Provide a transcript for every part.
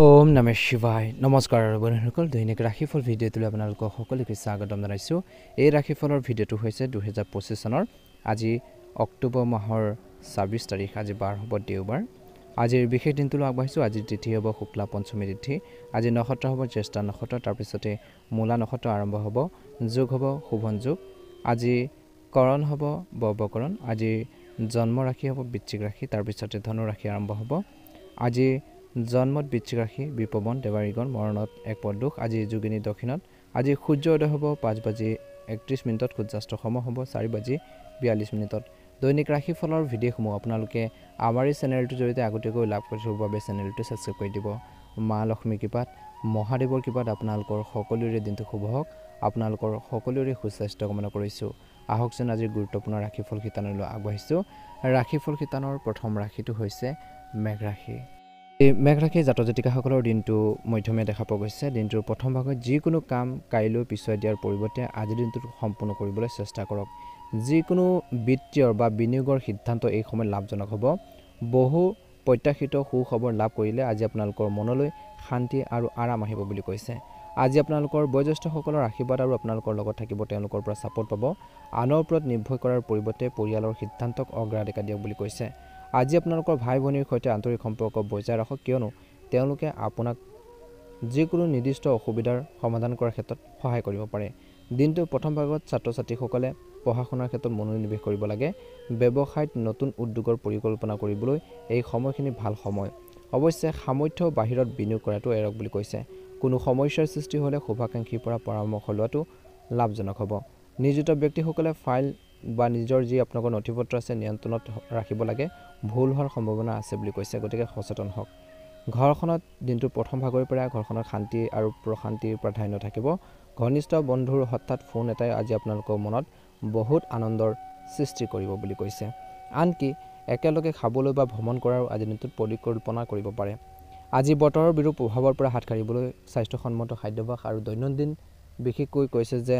ওম নমঃ শিৱায় নমস্কাৰ বন্ধুসকল দৈনিক ৰাশিফল ভিডিঅ'টোলৈ আপোনালোকক সকলোকে স্বাগতম জনাইছোঁ। এই ৰাশিফলৰ ভিডিঅ'টো হৈছে 2025 চনৰ আজি অক্টোবৰ মাহৰ 26 তাৰিখ আজি বাৰ হ'ব দেওবাৰ। আজিৰ বিশেষ দিনটোলৈ আগবাঢ়িছোঁ। আজিৰ তিথি হ'ব শুক্লা পঞ্চমী তিথি। আজি নক্ষত্ৰ হ'ব জ্যেষ্ঠ নক্ষত্ৰ, তাৰপিছতে মূলা নক্ষত্ৰ আৰম্ভ হ'ব, যোগ হ'ব শোভন যোগ। আজি কৰণ হ'ব বৰ্বকৰণ। আজি জন্ম ৰাশি হ'ব বৃশ্চিক ৰাশি, তাৰপিছতে ধনু ৰাশি আৰম্ভ হ'ব। আজি জন্মত বৃশ্চিক ৰাশি বিপৱন দেৱাৰীগণ মৰণত এক পদ দুখ। আজি যোগিনী দক্ষিণত। আজি সূৰ্য উদয় হ'ব 5:31 সূৰ্যাস্ত সময় হ'ব 4:42। দৈনিক ৰাশিফলৰ ভিডিঅ'সমূহ আপোনালোকে আমাৰ এই চেনেলটোৰ জৰিয়তে আগতীয়াকৈ লাভ কৰি থবৰ বাবে চেনেলটো ছাবস্ক্ৰাইব কৰি দিব। মা লক্ষ্মী কৃপাত মহাদেৱৰ কৃপাত আপোনালোকৰ সকলোৰে দিনটো শুভ হওক। আপোনালোকৰ সকলোৰে সুস্বাস্থ্য কামনা কৰিছোঁ। আহকচোন আজিৰ গুৰুত্বপূৰ্ণ ৰাশিফল শিতানলৈ আগবাঢ়িছোঁ। ৰাশিফল শিতানৰ প্ৰথম ৰাশিটো হৈছে মেঘ ৰাশি। এই মেঘ ৰাশিৰ জাতক জাতিকাসকলৰ দিনটো মধ্যমীয়া দেখা পোৱা গৈছে। দিনটোৰ প্ৰথম ভাগত যিকোনো কাম কাইলৈ পিছুৱাই দিয়াৰ পৰিৱৰ্তে আজিৰ দিনটোত সম্পূৰ্ণ কৰিবলৈ চেষ্টা কৰক। যিকোনো বিত্তীয় বা বিনিয়োগৰ সিদ্ধান্ত এই সময়ত লাভজনক হ'ব। বহু প্ৰত্যাশিত সুখবৰ লাভ কৰিলে আজি আপোনালোকৰ মনলৈ শান্তি আৰু আৰাম আহিব বুলি কৈছে। আজি আপোনালোকৰ বয়োজ্যেষ্ঠসকলৰ আশীৰ্বাদ আৰু আপোনালোকৰ লগত থাকিব, তেওঁলোকৰ পৰা ছাপোৰ্ট পাব। আনৰ ওপৰত নিৰ্ভৰ কৰাৰ পৰিৱৰ্তে পৰিয়ালৰ সিদ্ধান্তক অগ্ৰাধিকাৰ দিয়ক বুলি কৈছে। আজি আপোনালোকৰ ভাই ভনীৰ সৈতে আন্তৰিক সম্পৰ্ক বজাই ৰাখক, কিয়নো তেওঁলোকে আপোনাক যিকোনো নিৰ্দিষ্ট অসুবিধাৰ সমাধান কৰাৰ ক্ষেত্ৰত সহায় কৰিব পাৰে। দিনটোৰ প্ৰথম ভাগত ছাত্ৰ ছাত্ৰীসকলে পঢ়া শুনাৰ ক্ষেত্ৰত মনোনিৱেশ কৰিব লাগে। ব্যৱসায়ত নতুন উদ্যোগৰ পৰিকল্পনা কৰিবলৈ এই সময়খিনি ভাল সময়। অৱশ্যে সামৰ্থ্য বাহিৰত বিনিয়োগ কৰাটো এৰক বুলি কৈছে। কোনো সমস্যাৰ সৃষ্টি হ'লে শুভাকাংক্ষীৰ পৰা পৰামৰ্শ লোৱাটো লাভজনক হ'ব। নিয়োজিত ব্যক্তিসকলে ফাইল বা নিজৰ যি আপোনালোকৰ নথিপত্ৰ আছে নিয়ন্ত্ৰণত ৰাখিব লাগে। ভুল হোৱাৰ সম্ভাৱনা আছে বুলি কৈছে, গতিকে সচেতন হওক। ঘৰখনত দিনটোৰ প্ৰথম ভাগৰ পৰা ঘৰখনত শান্তি আৰু প্ৰশান্তিৰ প্ৰাধান্য থাকিব। ঘনিষ্ঠ বন্ধুৰ হঠাৎ ফোন এটাই আজি আপোনালোকৰ মনত বহুত আনন্দৰ সৃষ্টি কৰিব বুলি কৈছে। আনকি একেলগে খাবলৈ বা ভ্ৰমণ কৰাৰো আজি দিনটোত পৰিকল্পনা কৰিব পাৰে। আজি বতৰৰ বিৰূপ প্ৰভাৱৰ পৰা হাত সাৰিবলৈ স্বাস্থ্যসন্মত খাদ্যাভ্যাস আৰু দৈনন্দিন বিশেষকৈ কৈছে যে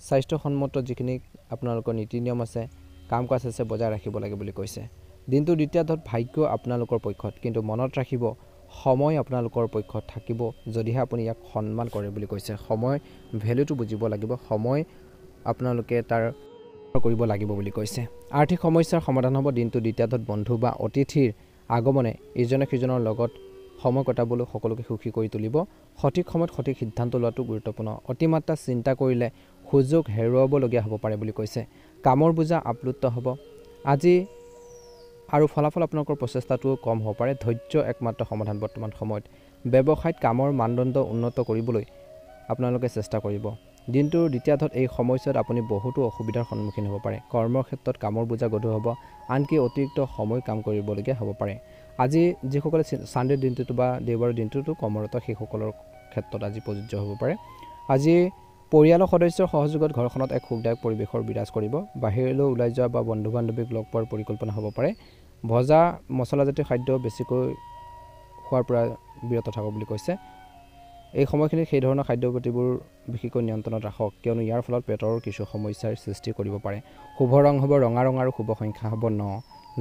স্বাস্থ্যসন্মত যিখিনি আপোনালোকৰ নীতি নিয়ম আছে, কাম কাজ আছে বজাই ৰাখিব লাগে বুলি কৈছে। দিনটোৰ দ্বিতীয়াৰ্ধত ভাগ্য আপোনালোকৰ পক্ষত, কিন্তু মনত ৰাখিব সময় আপোনালোকৰ পক্ষত থাকিব যদিহে আপুনি ইয়াক সন্মান কৰে বুলি কৈছে। সময় ভেলুটো বুজিব লাগিব, সময় আপোনালোকে তাৰ কৰিব লাগিব বুলি কৈছে। আৰ্থিক সমস্যাৰ সমাধান হ'ব। দিনটোৰ দ্বিতীয়াৰ্ধত বন্ধু বা অতিথিৰ আগমনে ইজনে সিজনৰ লগত সময় কটাবলৈ সকলোকে সুখী কৰি তুলিব। সঠিক সময়ত সঠিক সিদ্ধান্ত লোৱাটো গুৰুত্বপূৰ্ণ। অতিমাত্ৰা চিন্তা কৰিলে সুযোগ হেৰুৱাবলগীয়া হ'ব পাৰে বুলি কৈছে। কামৰ বোজা আপ্লুত হ'ব আজি আৰু ফলাফল আপোনালোকৰ প্ৰচেষ্টাটোও কম হ'ব পাৰে। ধৈৰ্য একমাত্ৰ সমাধান বৰ্তমান সময়ত। ব্যৱসায়ত কামৰ মানদণ্ড উন্নত কৰিবলৈ আপোনালোকে চেষ্টা কৰিব। দিনটোৰ দ্বিতীয়াৰ্ধত এই সময়ছোৱাত আপুনি বহুতো অসুবিধাৰ সন্মুখীন হ'ব পাৰে। কৰ্মৰ ক্ষেত্ৰত কামৰ বোজা গধুৰ হ'ব, আনকি অতিৰিক্ত সময় কাম কৰিবলগীয়া হ'ব পাৰে। আজি যিসকলে ছানডে দিনটোতো বা দেওবাৰৰ দিনটোতো কৰ্মৰত সেইসকলৰ ক্ষেত্ৰত আজি প্ৰযোজ্য হ'ব পাৰে। আজি পৰিয়ালৰ সদস্যৰ সহযোগত ঘৰখনত এক সুখদায়ক পৰিৱেশৰ বিৰাজ কৰিব। বাহিৰলৈ ওলাই যোৱা বা বন্ধু বান্ধৱীক লগ পোৱাৰ পৰিকল্পনা হ'ব পাৰে। ভজা মছলাজাতীয় খাদ্য বেছিকৈ খোৱাৰ পৰা বিৰত থাকক বুলি কৈছে। এই সময়খিনিত সেই ধৰণৰ খাদ্যপ্ৰতিবোৰ বিশেষকৈ নিয়ন্ত্ৰণত ৰাখক, কিয়নো ইয়াৰ ফলত পেটৰ কিছু সমস্যাৰ সৃষ্টি কৰিব পাৰে। শুভ ৰং হ'ব ৰঙা ৰং আৰু শুভ সংখ্যা হ'ব 9।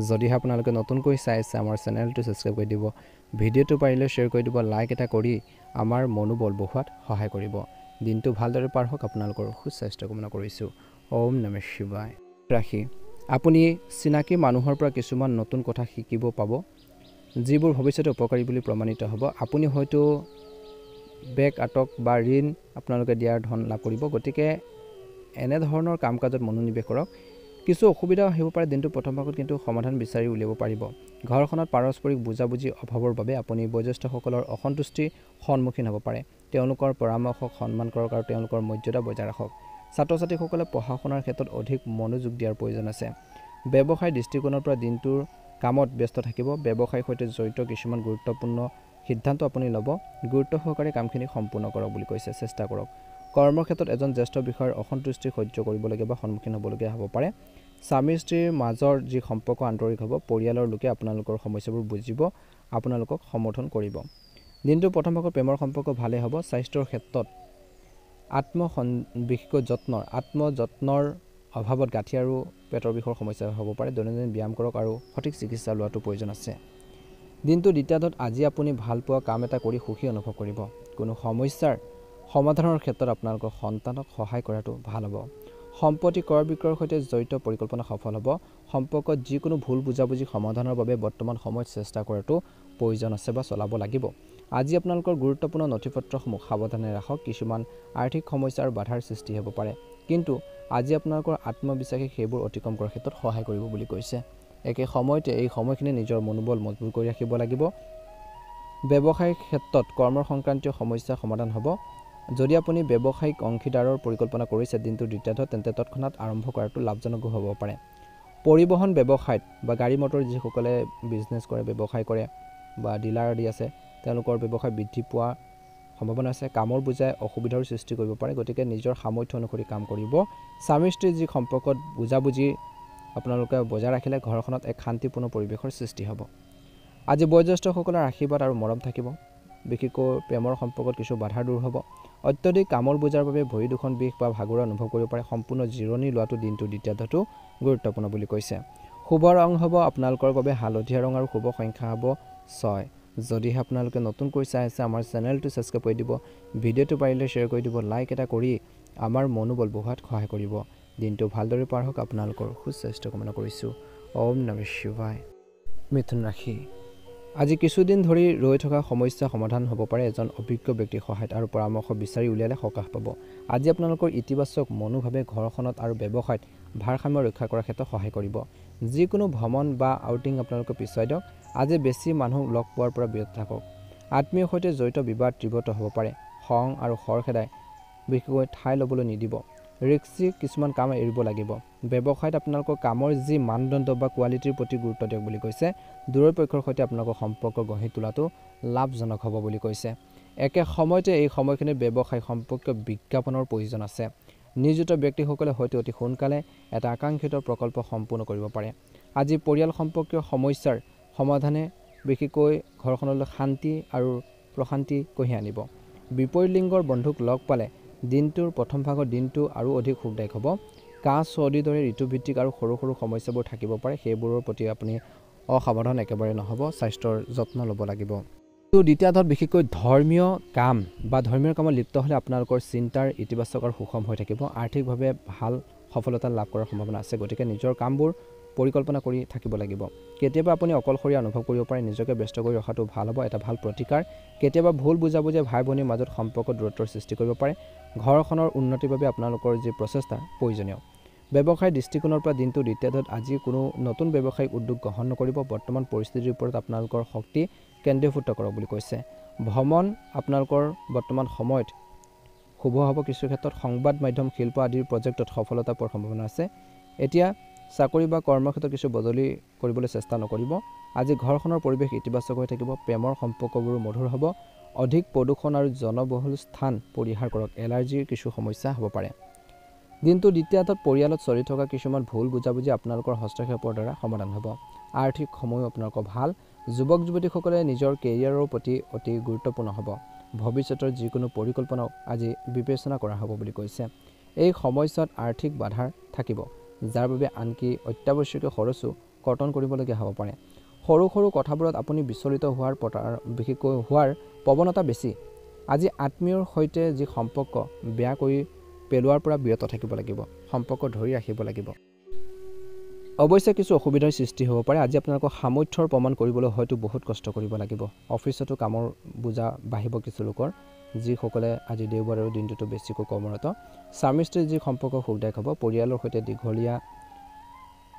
যদিহে আপোনালোকে নতুনকৈ চাই আছে আমাৰ চেনেলটো ছাবস্ক্ৰাইব কৰি দিব, ভিডিঅ'টো পাৰিলে শ্বেয়াৰ কৰি দিব, লাইক এটা কৰি আমাৰ মনোবল বঢ়োৱাত সহায় কৰিব। দিনটো ভালদৰে পাৰ হওক, আপোনালোকৰ সুস্বাস্থ্য কামনা কৰিছোঁ। ওম নমঃ শিৱায়। ৰাশি, আপুনি চিনাকি মানুহৰ পৰা কিছুমান নতুন কথা শিকিব পাব, যিবোৰ ভৱিষ্যতে উপকাৰী বুলি প্ৰমাণিত হ'ব। আপুনি হয়তো বেগ আটক বা ঋণ আপোনালোকে দিয়াৰ ধন লাভ কৰিব, গতিকে এনেধৰণৰ কাম কাজত মনোনিৱেশ কৰক। কিছু অসুবিধাও আহিব পাৰে দিনটোৰ প্ৰথম ভাগত, কিন্তু সমাধান বিচাৰি উলিয়াব পাৰিব। ঘৰখনত পাৰস্পৰিক বুজাবুজি অভাৱৰ বাবে আপুনি বয়োজ্যেষ্ঠসকলৰ অসন্তুষ্টিৰ সন্মুখীন হ'ব পাৰে। তেওঁলোকৰ পৰামৰ্শক সন্মান কৰক আৰু তেওঁলোকৰ মৰ্যাদা বজাই ৰাখক। ছাত্ৰ ছাত্ৰীসকলে পঢ়া শুনাৰ ক্ষেত্ৰত অধিক মনোযোগ দিয়াৰ প্ৰয়োজন আছে। ব্যৱসায় দৃষ্টিকোণৰ পৰা দিনটোৰ কামত ব্যস্ত থাকিব। ব্যৱসায়ৰ সৈতে জড়িত কিছুমান গুৰুত্বপূৰ্ণ সিদ্ধান্ত আপুনি ল'ব। গুৰুত্ব সহকাৰে কামখিনি সম্পূৰ্ণ কৰক বুলি কৈছে, চেষ্টা কৰক। কৰ্মৰ ক্ষেত্ৰত এজন জ্যেষ্ঠ বিষয়াৰ অসন্তুষ্টি সহ্য কৰিবলগীয়া বা সন্মুখীন হ'বলগীয়া হ'ব পাৰে। স্বামী স্ত্ৰীৰ মাজৰ যি সম্পৰ্ক আন্তৰিক হ'ব। পৰিয়ালৰ লোকে আপোনালোকৰ সমস্যাবোৰ বুজিব, আপোনালোকক সমৰ্থন কৰিব। দিনটোৰ প্ৰথম ভাগত প্ৰেমৰ সম্পৰ্ক ভালেই হ'ব। স্বাস্থ্যৰ ক্ষেত্ৰত বিশেষকৈ আত্মযত্নৰ অভাৱত গাঁঠি আৰু পেটৰ বিষৰ সমস্যা হ'ব পাৰে। দৈনন্দিন ব্যায়াম কৰক আৰু সঠিক চিকিৎসা লোৱাটো প্ৰয়োজন আছে। দিনটো দ্বিতীয়াৰ্ধত আজি আপুনি ভাল পোৱা কাম এটা কৰি সুখী অনুভৱ কৰিব। কোনো সমস্যাৰ সমাধানৰ ক্ষেত্ৰত আপোনালোকৰ সন্তানক সহায় কৰাটো ভাল হ'ব। সম্পত্তি ক্ৰয় বিক্ৰয়ৰ সৈতে জড়িত পৰিকল্পনা সফল হ'ব। সম্পৰ্কত যিকোনো ভুল বুজাবুজি সমাধানৰ বাবে বৰ্তমান সময়ত চেষ্টা কৰাটো প্ৰয়োজন আছে বা চলাব লাগিব। আজি আপোনালোকৰ গুৰুত্বপূৰ্ণ নথিপত্ৰসমূহ সাৱধানে ৰাখক। কিছুমান আৰ্থিক সমস্যা আৰু বাধাৰ সৃষ্টি হ'ব পাৰে, কিন্তু আজি আপোনালোকৰ আত্মবিশ্বাসে সেইবোৰ অতিক্ৰম কৰাৰ ক্ষেত্ৰত সহায় কৰিব বুলি কৈছে। একে সময়তে এই সময়খিনি নিজৰ মনোবল মজবুত কৰি ৰাখিব লাগিব। ব্যৱসায়িক ক্ষেত্ৰত কৰ্মৰ সংক্ৰান্তীয় সমস্যা সমাধান হ'ব। যদি আপুনি ব্যৱসায়িক অংশীদাৰৰ পৰিকল্পনা কৰিছে দিনটোৰ দ্বিতীয়াৰ্ধত, তেন্তে তৎক্ষণাত আৰম্ভ কৰাটো লাভজনক হ'ব পাৰে। পৰিবহণ ব্যৱসায়ত বা গাড়ী মটৰ যিসকলে বিজনেছ কৰে, ব্যৱসায় কৰে বা ডিলাৰ আদি আছে, তেওঁলোকৰ ব্যৱসায় বৃদ্ধি পোৱাৰ সম্ভাৱনা আছে। কামৰ বুজাই অসুবিধাৰ সৃষ্টি কৰিব পাৰে, গতিকে নিজৰ সামৰ্থ্য অনুসৰি কাম কৰিব। স্বামী স্ত্ৰীৰ যি সম্পৰ্কত বুজাবুজি আপোনালোকে বজাই ৰাখিলে ঘৰখনত এক শান্তিপূৰ্ণ পৰিৱেশৰ সৃষ্টি হ'ব। আজি বয়োজ্যেষ্ঠসকলৰ আশীৰ্বাদ আৰু মৰম থাকিব। বিশেষকৈ প্ৰেমৰ সম্পৰ্কত কিছু বাধা দূৰ হ'ব। অত্যধিক কামৰ বোজাৰ বাবে ভৰি দুখন বিষ বা ভাগৰুৱা অনুভৱ কৰিব পাৰে। সম্পূৰ্ণ জিৰণি লোৱাটো দিনটোৰ দ্বিতীয়াৰ্ধটো গুৰুত্বপূৰ্ণ বুলি কৈছে। শুভ ৰং হ'ব আপোনালোকৰ বাবে হালধীয়া ৰং আৰু শুভ সংখ্যা হ'ব 6। যদিহে আপোনালোকে নতুনকৈ চাই আছে, আমাৰ চেনেলটো ছাবস্ক্ৰাইব কৰি দিব, ভিডিঅ'টো পাৰিলে শ্বেয়াৰ কৰি দিব, লাইক এটা কৰি আমাৰ মনোবল বঢ়োৱাত সহায় কৰিব। দিনটো ভালদৰে পাৰ হওক। আপোনালোকৰ সুস্বাস্থ্য কামনা কৰিছোঁ। ওম নমঃ শিৱায়। মিথুন ৰাশি। আজি কিছুদিন ধৰি ৰৈ থকা সমস্যা সমাধান হ'ব পাৰে। এজন অভিজ্ঞ ব্যক্তিৰ সহায়ত আৰু পৰামৰ্শ বিচাৰি উলিয়ালে সকাহ পাব। আজি আপোনালোকৰ ইতিবাচক মনোভাৱে ঘৰখনত আৰু ব্যৱসায়ত ভাৰসাম্য ৰক্ষা কৰাৰ ক্ষেত্ৰত সহায় কৰিব। যিকোনো ভ্ৰমণ বা আউটিং আপোনালোকে পিছুৱাই দিয়ক। আজি বেছি মানুহ লগ পোৱাৰ পৰা বিৰত থাকক। আত্মীয়ৰ সৈতে জড়িত বিবাদ তীব্ৰত হ'ব পাৰে। খং আৰু খৰখেদাই বিশেষকৈ ঠাই ল'বলৈ নিদিব। ৰিস্কি কিছুমান কাম এৰিব লাগিব। ব্যৱসায়ত আপোনালোকৰ কামৰ যি মানদণ্ড বা কোৱালিটিৰ প্ৰতি গুৰুত্ব দিয়ক বুলি কৈছে। দূৰৰ পক্ষৰ সৈতে আপোনালোকৰ সম্পৰ্ক গঢ়ি তোলাটো লাভজনক হ'ব বুলি কৈছে। একে সময়তে এই সময়খিনিত ব্যৱসায় সম্পৰ্কীয় বিজ্ঞাপনৰ প্ৰয়োজন আছে। নিয়োজিত ব্যক্তিসকলে হয়তো অতি সোনকালে এটা আকাংক্ষিত প্ৰকল্প সম্পূৰ্ণ কৰিব পাৰে। আজি পৰিয়াল সম্পৰ্কীয় সমস্যাৰ সমাধানে বিশেষকৈ ঘৰখনলৈ শান্তি আৰু প্ৰশান্তি কঢ়িয়াই আনিব। বিপৰীত লিংগৰ বন্ধুক লগ পালে দিনটোৰ প্ৰথম ভাগত দিনটো আৰু অধিক সুখদায়ক হ'ব। কাহ চৰ্দিৰ দৰে ঋতুভিত্তিক আৰু সৰু সৰু সমস্যাবোৰ থাকিব পাৰে, সেইবোৰৰ প্ৰতি আপুনি অসাৱধান একেবাৰে নহ'ব। স্বাস্থ্যৰ যত্ন ল'ব লাগিব। দ্বিতীয়াৰ্ধত বিশেষকৈ ধৰ্মীয় কাম বা ধৰ্মীয় কামত লিপ্ত হ'লে আপোনালোকৰ চিন্তাৰ ইতিবাচক আৰু সুষম হৈ থাকিব। আৰ্থিকভাৱে ভাল সফলতা লাভ কৰাৰ সম্ভাৱনা আছে, গতিকে নিজৰ কামবোৰ পৰিকল্পনা কৰি থাকিব লাগিব। কেতিয়াবা আপুনি অকলশৰীয়া অনুভৱ কৰিব পাৰে, নিজকে ব্যস্ত কৰি ৰখাটো ভাল হ'ব, এটা ভাল প্ৰতিকাৰ। কেতিয়াবা ভুল বুজাবুজিয়ে ভাই ভনীৰ মাজত সম্পৰ্ক দূৰত্বৰ সৃষ্টি কৰিব পাৰে। ঘৰখনৰ উন্নতিৰ বাবে আপোনালোকৰ যি প্ৰচেষ্টা প্ৰয়োজনীয়। ব্যৱসায়ৰ দৃষ্টিকোণৰ পৰা দিনটো দ্বিতীয়াৰ্ধত আজি কোনো নতুন ব্যৱসায়িক উদ্যোগ গ্ৰহণ নকৰিব। বৰ্তমান পৰিস্থিতিৰ ওপৰত আপোনালোকৰ শক্তি কেন্দ্ৰীভূত কৰক বুলি কৈছে। ভ্ৰমণ আপোনালোকৰ বৰ্তমান সময়ত শুভ হ'ব। কিছু ক্ষেত্ৰত সংবাদ মাধ্যম, শিল্প আদিৰ প্ৰজেক্টত সফলতা পোৱাৰ সম্ভাৱনা আছে। এতিয়া চাকৰি বা কৰ্মক্ষেত্ৰত কিছু বদলি কৰিবলৈ চেষ্টা নকৰিব। আজি ঘৰখনৰ পৰিৱেশ ইতিবাচক হৈ থাকিব। প্ৰেমৰ সম্পৰ্কবোৰো মধুৰ হ'ব। অধিক প্ৰদূষণ আৰু জনবহুল স্থান পৰিহাৰ কৰক। এলাৰ্জিৰ কিছু সমস্যা হ'ব পাৰে। দিনটো দ্বিতীয়াৰ্ধত পৰিয়ালত চলি থকা কিছুমান ভুল বুজাবুজি আপোনালোকৰ হস্তক্ষেপৰ দ্বাৰা সমাধান হ'ব। আৰ্থিক সময়ো আপোনালোকৰ ভাল। যুৱক যুৱতীসকলে নিজৰ কেৰিয়াৰৰ প্ৰতি অতি গুৰুত্বপূৰ্ণ হ'ব। ভৱিষ্যতৰ যিকোনো পৰিকল্পনাও আজি বিবেচনা কৰা হ'ব বুলি কৈছে। এই সময়ছোৱাত আৰ্থিক বাধাৰ থাকিব, যাৰ বাবে আনকি অত্যাৱশ্যকীয় খৰচো কৰ্তন কৰিবলগীয়া হ'ব পাৰে। সৰু সৰু কথাবোৰত আপুনি বিচলিত বিশেষকৈ হোৱাৰ প্ৰৱণতা বেছি। আজি আত্মীয়ৰ সৈতে যি সম্পৰ্ক বেয়া কৰি পেলোৱাৰ পৰা বিৰত থাকিব লাগিব। সম্পৰ্ক ধৰি ৰাখিব লাগিব। অৱশ্যে কিছু অসুবিধাৰ সৃষ্টি হ'ব পাৰে। আজি আপোনালোকৰ সামৰ্থ্যৰ প্ৰমাণ কৰিবলৈ হয়তো বহুত কষ্ট কৰিব লাগিব। অফিচতো কামৰ বোজা বাঢ়িব কিছু লোকৰ, যিসকলে আজি দেওবাৰ আৰু দিনটোতো বেছিকৈ কৰ্মৰত। স্বামী স্ত্ৰীৰ যি সম্পৰ্ক সুখদায়ক হ'ব। পৰিয়ালৰ সৈতে দীঘলীয়া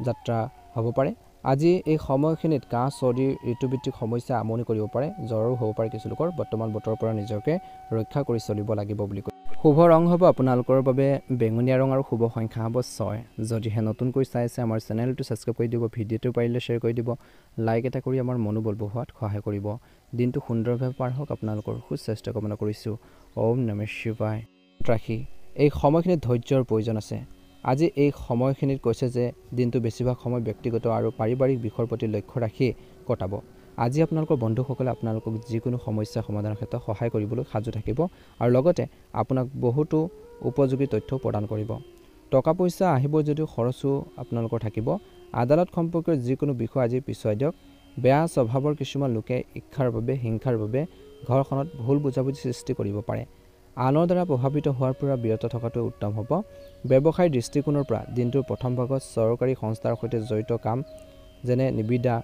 যাত্ৰা হ'ব পাৰে। আজি এই সময়খিনিত কাহ চৰ্দিৰ ঋতুভিত্তিক সমস্যা আমনি কৰিব পাৰে। জ্বৰো হ'ব পাৰে কিছু লোকৰ। বৰ্তমান বতৰৰ পৰা নিজকে ৰক্ষা কৰি চলিব লাগিব বুলি কয়। শুভ ৰং হ'ব আপোনালোকৰ বাবে বেঙুনীয়া ৰং আৰু শুভ সংখ্যা হ'ব 6। যদিহে নতুনকৈ চাই আছে, আমাৰ চেনেলটো ছাবস্ক্ৰাইব কৰি দিব, ভিডিঅ'টো পাৰিলে শ্বেয়াৰ কৰি দিব, লাইক এটা কৰি আমাৰ মনোবল বঢ়োৱাত সহায় কৰিব। দিনটো সুন্দৰভাৱে পাৰ হওক। আপোনালোকৰ সুস্বাস্থ্য কামনা কৰিছোঁ। ওম নমঃ শিৱায়। ৰাশি। এই সময়খিনিত ধৈৰ্যৰ প্ৰয়োজন আছে। আজি এই সময়খিনিত কৈছে যে দিনটো বেছিভাগ সময় ব্যক্তিগত আৰু পাৰিবাৰিক বিষয়ৰ প্ৰতি লক্ষ্য ৰাখি কটাব। আজি আপোনালোকৰ বন্ধুসকলে আপোনালোকক যিকোনো সমস্যা সমাধানৰ ক্ষেত্ৰত সহায় কৰিবলৈ সাজু থাকিব আৰু লগতে আপোনাক বহুতো উপযোগী তথ্যও প্ৰদান কৰিব। টকা পইচা আহিব যদিও খৰচো আপোনালোকৰ থাকিব। আদালত সম্পৰ্কীয় যিকোনো বিষয় আজি পিছুৱাই দিয়ক। বেয়া স্বভাৱৰ কিছুমান লোকে ইচ্ছাৰ বাবে হিংসাৰ বাবে ঘৰখনত ভুল বুজাবুজি সৃষ্টি কৰিব পাৰে। আনৰ দ্বাৰা প্ৰভাৱিত হোৱাৰ পৰা বিৰত থকাটো উত্তম হ'ব। ব্যৱসায়ৰ দৃষ্টিকোণৰ পৰা দিনটোৰ প্ৰথম ভাগত চৰকাৰী সংস্থাৰ সৈতে জড়িত কাম যেনে নিবিদা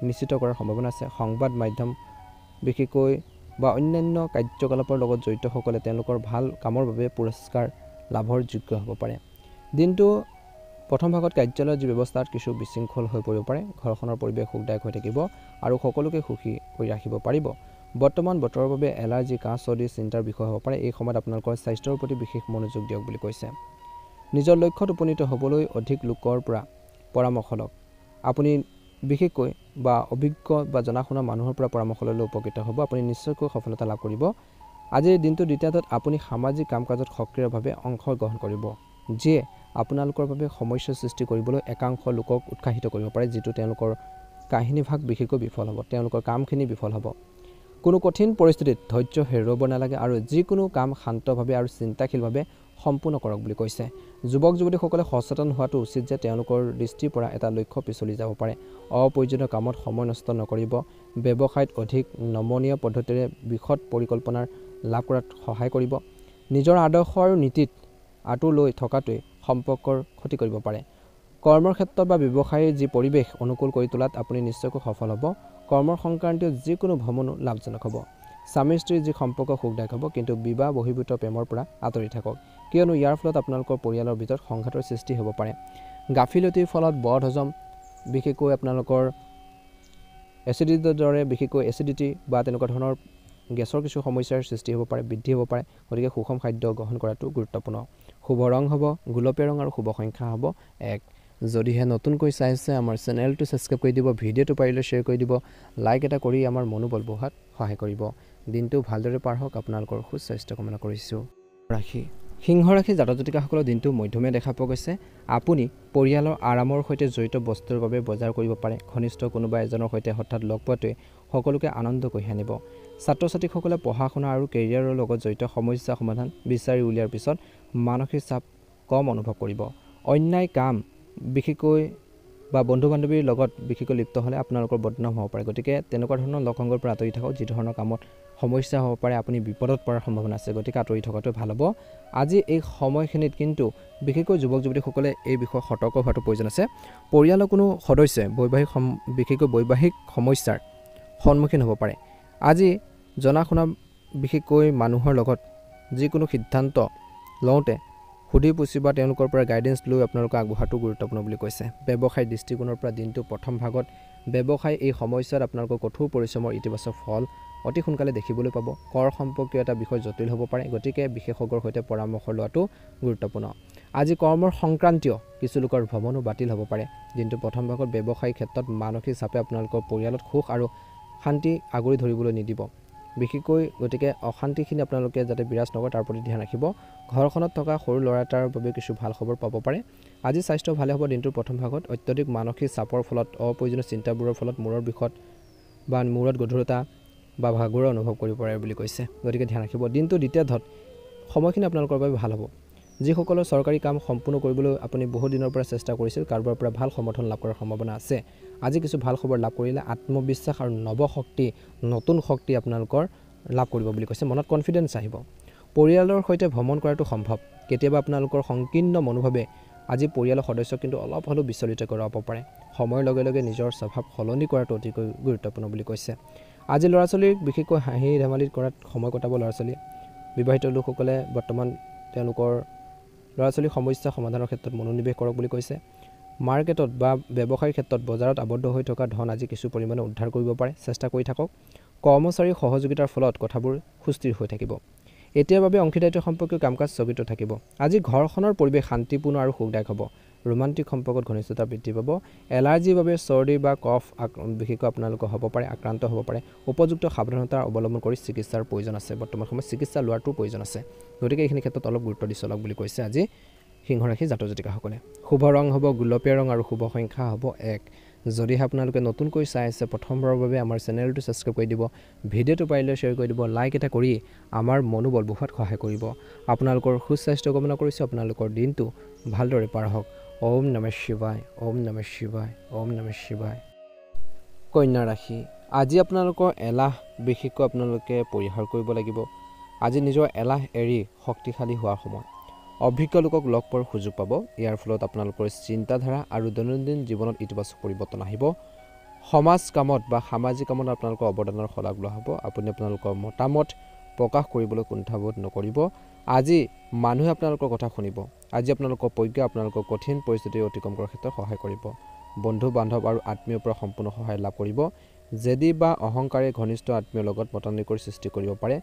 নিশ্চিত কৰাৰ সম্ভাৱনা আছে। সংবাদ মাধ্যম বিশেষকৈ বা অন্যান্য কাৰ্যকলাপৰ লগত জড়িতসকলে তেওঁলোকৰ ভাল কামৰ বাবে পুৰস্কাৰ লাভৰ যোগ্য হ'ব পাৰে। দিনটো প্ৰথম ভাগত কাৰ্যালয়ৰ যি ব্যৱস্থাত কিছু বিশৃংখল হৈ পৰিব পাৰে। ঘৰখনৰ পৰিৱেশ সুখদায়ক হৈ থাকিব আৰু সকলোকে সুখী কৰি ৰাখিব পাৰিব। বৰ্তমান বতৰৰ বাবে এলাৰ্জি কাহ চৰ্দি চিন্তাৰ বিষয় হ'ব পাৰে। এই সময়ত আপোনালোকৰ স্বাস্থ্যৰ প্ৰতি বিশেষ মনোযোগ দিয়ক বুলি কৈছে। নিজৰ লক্ষ্যত উপনীত হ'বলৈ অধিক লোকৰ পৰা পৰামৰ্শ লওক। আপুনি বিশেষকৈ বা অভিজ্ঞ বা জনাশুনা মানুহৰ পৰা পৰামৰ্শ ল'লে উপকৃত হ'ব। আপুনি নিশ্চয়কৈ সফলতা লাভ কৰিব। আজিৰ দিনটোৰ দ্বিতীয়টোত আপুনি সামাজিক কাম কাজত সক্ৰিয়ভাৱে অংশগ্ৰহণ কৰিব, যিয়ে আপোনালোকৰ বাবে সমস্যাৰ সৃষ্টি কৰিবলৈ একাংশ লোকক উৎসাহিত কৰিব পাৰে, যিটো তেওঁলোকৰ কাহিনীভাগ বিশেষকৈ বিফল হ'ব, তেওঁলোকৰ কামখিনি বিফল হ'ব। কোনো কঠিন পৰিস্থিতিত ধৈৰ্য হেৰুৱাব নালাগে আৰু যিকোনো কাম শান্তভাৱে আৰু চিন্তাশীলভাৱে সম্পূৰ্ণ কৰক বুলি কৈছে। যুৱক যুৱতীসকলে সচেতন হোৱাটো উচিত যে তেওঁলোকৰ দৃষ্টিৰ পৰা এটা লক্ষ্য পিছলি যাব পাৰে। অপ্ৰয়োজনীয় কামত সময় নষ্ট নকৰিব। ব্যৱসায়ত অধিক নমনীয় পদ্ধতিৰে বিশদ পৰিকল্পনাৰ লাভ কৰাত সহায় কৰিব। নিজৰ আদৰ্শ আৰু নীতিত আঁতৰি লৈ থকাটোৱে সম্পৰ্কৰ ক্ষতি কৰিব পাৰে। কৰ্মৰ ক্ষেত্ৰত বা ব্যৱসায়ৰ যি পৰিৱেশ অনুকূল কৰি তোলাত আপুনি নিশ্চয়কৈ সফল হ'ব। কৰ্মৰ সংক্ৰান্তীয় যিকোনো ভ্ৰমণো লাভজনক হ'ব। স্বামী স্ত্ৰীৰ যি সম্পৰ্ক সুখদায়ক হ'ব, কিন্তু বিবাহ বহিৰ্ভূত প্ৰেমৰ পৰা আঁতৰি থাকক, কিয়নো ইয়াৰ ফলত আপোনালোকৰ পৰিয়ালৰ ভিতৰত সংঘাতৰ সৃষ্টি হ'ব পাৰে। গাফিলতিৰ ফলত বদ হজম বিশেষকৈ আপোনালোকৰ এচিডিটিৰ দৰে বিশেষকৈ এচিডিটি বা তেনেকুৱা ধৰণৰ গেছৰ কিছু সমস্যাৰ সৃষ্টি হ'ব পাৰে, বৃদ্ধি হ'ব পাৰে। গতিকে সুষম খাদ্য গ্ৰহণ কৰাটো গুৰুত্বপূৰ্ণ। শুভ ৰং হ'ব গোলপীয়া ৰং আৰু শুভ সংখ্যা হ'ব 1। যদিহে নতুনকৈ চাইছে আমাৰ চেনেলটো ছাবস্ক্ৰাইব কৰি দিব, ভিডিঅ'টো পাৰিলে শ্বেয়াৰ কৰি দিব, লাইক এটা কৰি আমাৰ মনোবল বঢ়োৱাত সহায় কৰিব। দিনটো ভালদৰে পাৰ হওক, আপোনালোকৰ সুস্বাস্থ্য কামনা কৰিছোঁ। ৰাশি সিংহ ৰাশি জাতক জাতিকাসকলৰ দিনটো মধ্যমীয়া দেখা পোৱা গৈছে। আপুনি পৰিয়ালৰ আৰামৰ সৈতে জড়িত বস্তুৰ বাবে বজাৰ কৰিব পাৰে। ঘনিষ্ঠ কোনোবা এজনৰ সৈতে হঠাৎ লগ পোৱাটোৱে সকলোকে আনন্দ কঢ়িয়াই আনিব। ছাত্ৰ ছাত্ৰীসকলে পঢ়া শুনা আৰু কেৰিয়াৰৰ লগত জড়িত সমস্যা সমাধান বিচাৰি উলিওৱাৰ পিছত মানসিক চাপ কম অনুভৱ কৰিব। অন্যায় কাম বিশেষকৈ বা বন্ধু বান্ধৱীৰ লগত বিশেষকৈ লিপ্ত হ'লে আপোনালোকৰ বদনাম হ'ব পাৰে। গতিকে তেনেকুৱা ধৰণৰ লগ সংগৰ পৰা আঁতৰি থাকক। যি ধৰণৰ কামত সমস্যা হ'ব পাৰে, আপুনি বিপদত পৰাৰ সম্ভাৱনা আছে, গতিকে আঁতৰি থকাটো ভাল হ'ব। আজি এই সময়খিনিত কিন্তু বিশেষকৈ যুৱক যুৱতীসকলে এই বিষয়ে সতৰ্ক হোৱাটো প্ৰয়োজন আছে। পৰিয়ালৰ কোনো সদস্যই বিশেষকৈ বৈবাহিক সমস্যাৰ সন্মুখীন হ'ব পাৰে। আজি জনা শুনা বিশেষকৈ মানুহৰ লগত যিকোনো সিদ্ধান্ত লওঁতে সুধি পুচি বা তেওঁলোকৰ পৰা গাইডেঞ্চ লৈ আপোনালোকে আগবঢ়াটো গুৰুত্বপূৰ্ণ বুলি কৈছে। ব্যৱসায়ৰ দৃষ্টিকোণৰ পৰা দিনটো প্ৰথম ভাগত ব্যৱসায় এই সমস্যাত আপোনালোকৰ কঠোৰ পৰিশ্ৰমৰ ইতিবাচক ফল অতি সোনকালে দেখিবলৈ পাব। কৰ সম্পৰ্কীয় এটা বিষয় জটিল হ'ব পাৰে, গতিকে বিশেষজ্ঞৰ সৈতে পৰামৰ্শ লোৱাটো গুৰুত্বপূৰ্ণ। আজি কৰ্মৰ সংক্ৰান্তীয় কিছু লোকৰ ভ্ৰমণো বাতিল হ'ব পাৰে। দিনটো প্ৰথম ভাগত ব্যৱসায়িক ক্ষেত্ৰত মানসিক চাপে আপোনালোকৰ পৰিয়ালত সুখ আৰু শান্তি আগুৰি ধৰিবলৈ নিদিব বিশেষকৈ। গতিকে অশান্তিখিনি আপোনালোকে যাতে বিৰাজ নকৰে তাৰ প্ৰতি ধ্যান ৰাখিব। ঘৰখনত থকা সৰু ল'ৰা এটাৰ বাবে কিছু ভাল খবৰ পাব পাৰে। আজি স্বাস্থ্য ভালে হ'ব। দিনটোৰ প্ৰথম ভাগত অত্যধিক মানসিক চাপৰ ফলত অপ্ৰয়োজনীয় চিন্তাবোৰৰ ফলত মূৰৰ বিষত বা মূৰত গধুৰতা বা ভাগৰুৱা অনুভৱ কৰিব পাৰে বুলি কৈছে। গতিকে ধ্যান ৰাখিব। দিনটোৰ দ্বিতীয়াৰ্ধত সময়খিনি আপোনালোকৰ বাবে ভাল হ'ব। যিসকলৰ চৰকাৰী কাম সম্পূৰ্ণ কৰিবলৈ আপুনি বহু দিনৰ পৰা চেষ্টা কৰিছিল, কাৰোবাৰ পৰা ভাল সমৰ্থন লাভ কৰাৰ সম্ভাৱনা আছে। আজি কিছু ভাল খবৰ লাভ কৰিলে আত্মবিশ্বাস আৰু নৱশক্তি নতুন শক্তি আপোনালোকৰ লাভ কৰিব বুলি কৈছে। মনত কনফিডেঞ্চ আহিব। পৰিয়ালৰ সৈতে ভ্ৰমণ কৰাটো সম্ভৱ। কেতিয়াবা আপোনালোকৰ সংকীৰ্ণ মনোভাৱে আজি পৰিয়ালৰ সদস্যক কিন্তু অলপ হ'লেও বিচলিত কৰাব পাৰে। সময়ৰ লগে লগে নিজৰ স্বভাৱ সলনি কৰাটো অতিকৈ গুৰুত্বপূৰ্ণ বুলি কৈছে। আজি ল'ৰা ছোৱালীক বিশেষকৈ হাঁহি ধেমালিত কৰাত সময় কটাব। ল'ৰা ছোৱালীয়ে বিবাহিত লোকসকলে বৰ্তমান তেওঁলোকৰ ল'ৰা ছোৱালীৰ সমস্যা সমাধানৰ ক্ষেত্ৰত মনোনিৱেশ কৰক বুলি কৈছে। মাৰ্কেটত বা ব্যৱসায়ৰ ক্ষেত্ৰত বজাৰত আবদ্ধ হৈ থকা ধন আজি কিছু পৰিমাণে উদ্ধাৰ কৰিব পাৰে। চেষ্টা কৰি থাকক। কৰ্মচাৰীৰ সহযোগিতাৰ ফলত কথাবোৰ সুস্থিৰ হৈ থাকিব। এতিয়াৰ বাবে অংশীদাৰিত্ব সম্পৰ্কীয় কাম কাজ স্থগিত থাকিব। আজি ঘৰখনৰ পৰিৱেশ শান্তিপূৰ্ণ আৰু সুখদায়ক হ'ব। ৰোমান্টিক সম্পৰ্কত ঘনিষ্ঠতা বৃদ্ধি পাব। এলাৰ্জিৰ বাবে চৰ্দি বা কফ বিশেষকৈ আপোনালোকৰ হ'ব পাৰে, আক্ৰান্ত হ'ব পাৰে। উপযুক্ত সাৱধানতা অৱলম্বন কৰি চিকিৎসাৰ প্ৰয়োজন আছে। বৰ্তমান সময়ত চিকিৎসা লোৱাটো প্ৰয়োজন আছে। গতিকে এইখিনি ক্ষেত্ৰত অলপ গুৰুত্ব দি চলক বুলি কৈছে আজি সিংহ ৰাশি জাতক জাতিকাসকলে। শুভ ৰং হ'ব গোলপীয়া ৰং আৰু শুভ সংখ্যা হ'ব 1। যদিহে আপোনালোকে নতুনকৈ চাই আছে প্ৰথমবাৰৰ বাবে আমাৰ চেনেলটো ছাবস্ক্ৰাইব কৰি দিব, ভিডিঅ'টো পাৰিলে শ্বেয়াৰ কৰি দিব, লাইক এটা কৰি আমাৰ মনোবল বঢ়োৱাত সহায় কৰিব। আপোনালোকৰ সুস্বাস্থ্য কামনা কৰিছোঁ। আপোনালোকৰ দিনটো ভালদৰে পাৰ হওক। ওম নমঃ শিৱায়, ওম নমঃ শিৱায়, ওম নমঃ শিৱায়। কন্যা ৰাশি আজি আপোনালোকৰ এলাহ বিশেষকৈ আপোনালোকে পৰিহাৰ কৰিব লাগিব। আজি নিজৰ এলাহ এৰি শক্তিশালী হোৱাৰ সময়। অভিজ্ঞ লোকক লগ পোৱাৰ সুযোগ পাব। ইয়াৰ ফলত আপোনালোকৰ চিন্তাধাৰা আৰু দৈনন্দিন জীৱনত ইতিবাচক পৰিৱৰ্তন আহিব। সমাজ কামত বা সামাজিক কামত আপোনালোকৰ অৱদানৰ শলাগ লোৱা হ'ব। আপুনি আপোনালোকৰ মতামত প্ৰকাশ কৰিবলৈ কুণ্ঠাবোধ নকৰিব। আজি মানুহে আপোনালোকৰ কথা শুনিব। আজি আপোনালোকৰ প্ৰজ্ঞা আপোনালোকৰ কঠিন পৰিস্থিতি অতিক্ৰম কৰাৰ ক্ষেত্ৰত সহায় কৰিব। বন্ধু বান্ধৱ আৰু আত্মীয়ৰ পৰা সম্পূৰ্ণ সহায় লাভ কৰিব। জেদি বা অহংকাৰে ঘনিষ্ঠ আত্মীয়ৰ লগত মতানৈক্যৰ সৃষ্টি কৰিব পাৰে।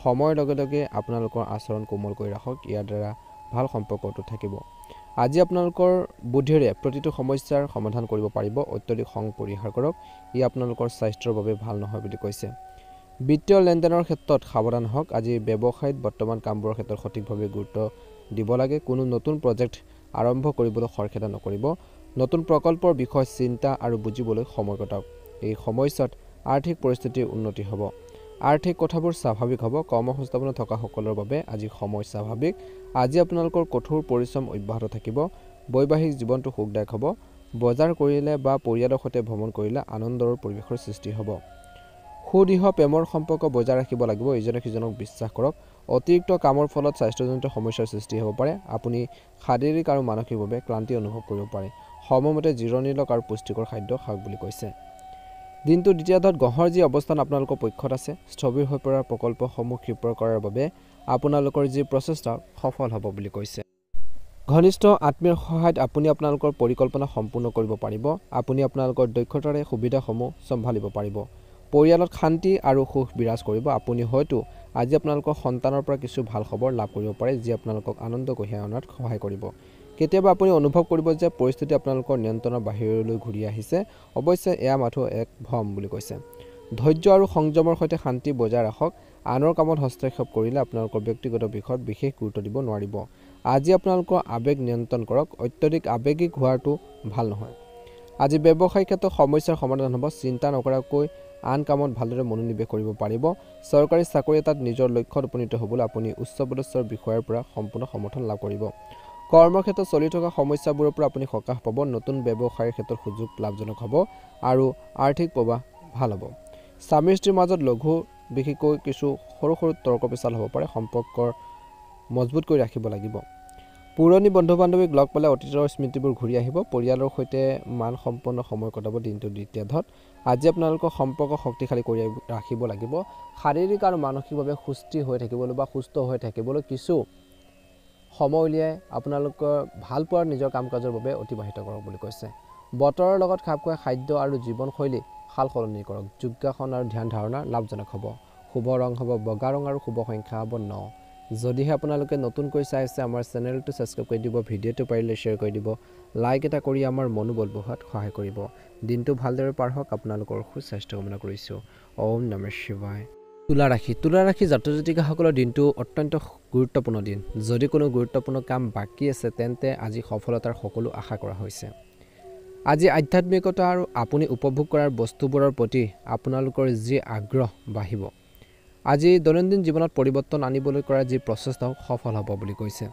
সময়ৰ লগে লগে আপোনালোকৰ আচৰণ কোমল কৰি ৰাখক। ইয়াৰ দ্বাৰা ভাল সম্পৰ্কটো থাকিব। আজি আপোনালোকৰ বুদ্ধিৰে প্ৰতিটো সমস্যাৰ সমাধান কৰিব পাৰিব। অত্যধিক খং পৰিহাৰ কৰক। ই আপোনালোকৰ স্বাস্থ্যৰ বাবে ভাল নহয় বুলি কৈছে। বিত্তীয় লেনদেনৰ ক্ষেত্ৰত সাৱধান হওক। আজি ব্যৱসায়ত বৰ্তমান কামবোৰৰ ক্ষেত্ৰত সঠিকভাৱে গুৰুত্ব দিব লাগে। কোনো নতুন প্ৰজেক্ট আৰম্ভ কৰিবলৈ খৰখেদা নকৰিব। নতুন প্ৰকল্পৰ বিষয়ে চিন্তা আৰু বুজিবলৈ সময় কটাওক। এই সময়ছোৱাত আৰ্থিক পৰিস্থিতিৰ উন্নতি হ'ব। আৰ্থিক কথাবোৰ স্বাভাৱিক হ'ব। কৰ্মসংস্থাপনত থকা সকলৰ বাবে আজি সময় স্বাভাৱিক। আজি আপোনালোকৰ কঠোৰ পৰিশ্ৰম অব্যাহত থাকিব। বৈবাহিক জীৱনটো সুখদায়ক হ'ব। বজাৰ কৰিলে বা পৰিয়ালৰ সৈতে ভ্ৰমণ কৰিলে আনন্দৰ পৰিৱেশৰ সৃষ্টি হ'ব। সুদৃঢ় প্ৰেমৰ সম্পৰ্ক বজাই ৰাখিব লাগিব। ইজনে সিজনক বিশ্বাস কৰক। অতিৰিক্ত কামৰ ফলত স্বাস্থ্যজনিত সমস্যাৰ সৃষ্টি হ'ব পাৰে। আপুনি শাৰীৰিক আৰু মানসিকভাৱে ক্লান্তি অনুভৱ কৰিব পাৰে। সময়মতে জিৰণি লওক আৰু পুষ্টিকৰ খাদ্য খাওক বুলি কৈছে। দিনটোৰ দ্বিতীয়াৰ্ধত গ্ৰহৰ যি অৱস্থান আপোনালোকৰ পক্ষত আছে, স্থবিৰ হৈ পৰা প্ৰকল্পসমূহ ক্ষীপ্ৰ কৰাৰ বাবে আপোনালোকৰ যি প্ৰচেষ্টা সফল হ'ব বুলি কৈছে। ঘনিষ্ঠ আত্মীয়ৰ সহায়ত আপুনি আপোনালোকৰ পৰিকল্পনা সম্পূৰ্ণ কৰিব পাৰিব। আপুনি আপোনালোকৰ দক্ষতাৰে সুবিধাসমূহ চম্ভালিব পাৰিব। পৰিয়ালত শান্তি আৰু সুখ বিৰাজ কৰিব। আপুনি হয়তো আজি আপোনালোকৰ সন্তানৰ পৰা কিছু ভাল খবৰ লাভ কৰিব পাৰে, যি আপোনালোকক আনন্দ কঢ়িয়াই অনাত সহায় কৰিব। কেতিয়াবা আপুনি অনুভৱ কৰিব যে পৰিস্থিতি আপোনালোকৰ নিয়ন্ত্ৰণৰ বাহিৰলৈ ঘূৰি আহিছে। অৱশ্যে এয়া মাথো এক ভ্ৰম বুলি কৈছে। ধৈৰ্য আৰু সংযমৰ সৈতে শান্তি বজাই ৰাখক। আনৰ কামত হস্তক্ষেপ কৰিলে আপোনালোকৰ ব্যক্তিগত বিষয়ত বিশেষ গুৰুত্ব দিব নোৱাৰিব। আজি আপোনালোকৰ আৱেগ নিয়ন্ত্ৰণ কৰক। অত্যধিক আৱেগিক হোৱাটো ভাল নহয়। আজি ব্যৱসায়িক ক্ষেত্ৰত সমস্যাৰ সমাধান হ'ব। চিন্তা নকৰাকৈ আন কামত ভালদৰে মনোনিৱেশ কৰিব পাৰিব। চৰকাৰী চাকৰি এটাত নিজৰ লক্ষ্যত উপনীত হ'বলৈ আপুনি উচ্চপদস্থ বিষয়াৰ পৰা সম্পূৰ্ণ সমৰ্থন লাভ কৰিব। কৰ্মক্ষেত্ৰত চলি থকা সমস্যাবোৰৰ পৰা আপুনি সকাহ পাব। নতুন ব্যৱসায়ৰ ক্ষেত্ৰত সুযোগ লাভজনক হ'ব আৰু আৰ্থিক প্ৰৱাহ ভাল হ'ব। স্বামী স্ত্ৰীৰ মাজত লঘু বিশেষকৈ কিছু সৰু সৰু তৰ্ক পেচাল হ'ব পাৰে। সম্পৰ্কৰ মজবুত কৰি ৰাখিব লাগিব। পুৰণি বন্ধু বান্ধৱীক লগ পালে অতীতৰ স্মৃতিবোৰ ঘূৰি আহিব। পৰিয়ালৰ সৈতে মানসম্পন্ন সময় কটাব দিনটোৰ দ্বিতীয়াৰ্ধত। আজি আপোনালোকৰ সম্পৰ্ক শক্তিশালী কৰি ৰাখিব লাগিব। শাৰীৰিক আৰু মানসিকভাৱে সুস্থিৰ হৈ থাকিবলৈ বা সুস্থ হৈ থাকিবলৈ কিছু সময় উলিয়াই আপোনালোকৰ ভাল পোৱাৰ নিজৰ কাম কাজৰ বাবে অতিবাহিত কৰক বুলি কৈছে। বতৰৰ লগত খাপ খোৱা খাদ্য আৰু জীৱনশৈলী সাল সলনি কৰক। যোগাসন আৰু ধ্যান ধাৰণা লাভজনক হ'ব। শুভ ৰং হ'ব বগা ৰং আৰু শুভ সংখ্যা হ'ব 9। যদিহে আপোনালোকে নতুনকৈ চাই আছে আমাৰ চেনেলটো ছাবস্ক্ৰাইব কৰি দিব। ভিডিঅ'টো পাৰিলে শ্বেয়াৰ কৰি দিব। লাইক এটা কৰি আমাৰ মনোবল বঢ়োৱাত সহায় কৰিব। দিনটো ভালদৰে পাৰ হওক। আপোনালোকৰ সুস্বাস্থ্য কামনা কৰিছোঁ। ওম নমঃ শিৱায়। তুলা ৰাশি জাতক জাতিকাসকলৰ দিনটো অত্যন্ত গুৰুত্বপূৰ্ণ দিন। যদি কোনো গুৰুত্বপূৰ্ণ কাম বাকী আছে তেন্তে আজি সফলতাৰ সকলো আশা কৰা হৈছে। আজি আধ্যাত্মিকতা আৰু আপুনি উপভোগ কৰাৰ বস্তুবোৰৰ প্ৰতি আপোনালোকৰ যি আগ্ৰহ বাঢ়িব। আজি দৈনন্দিন জীৱনত পৰিৱৰ্তন আনিবলৈ কৰা যি প্ৰচেষ্টাও সফল হ'ব বুলি কৈছে।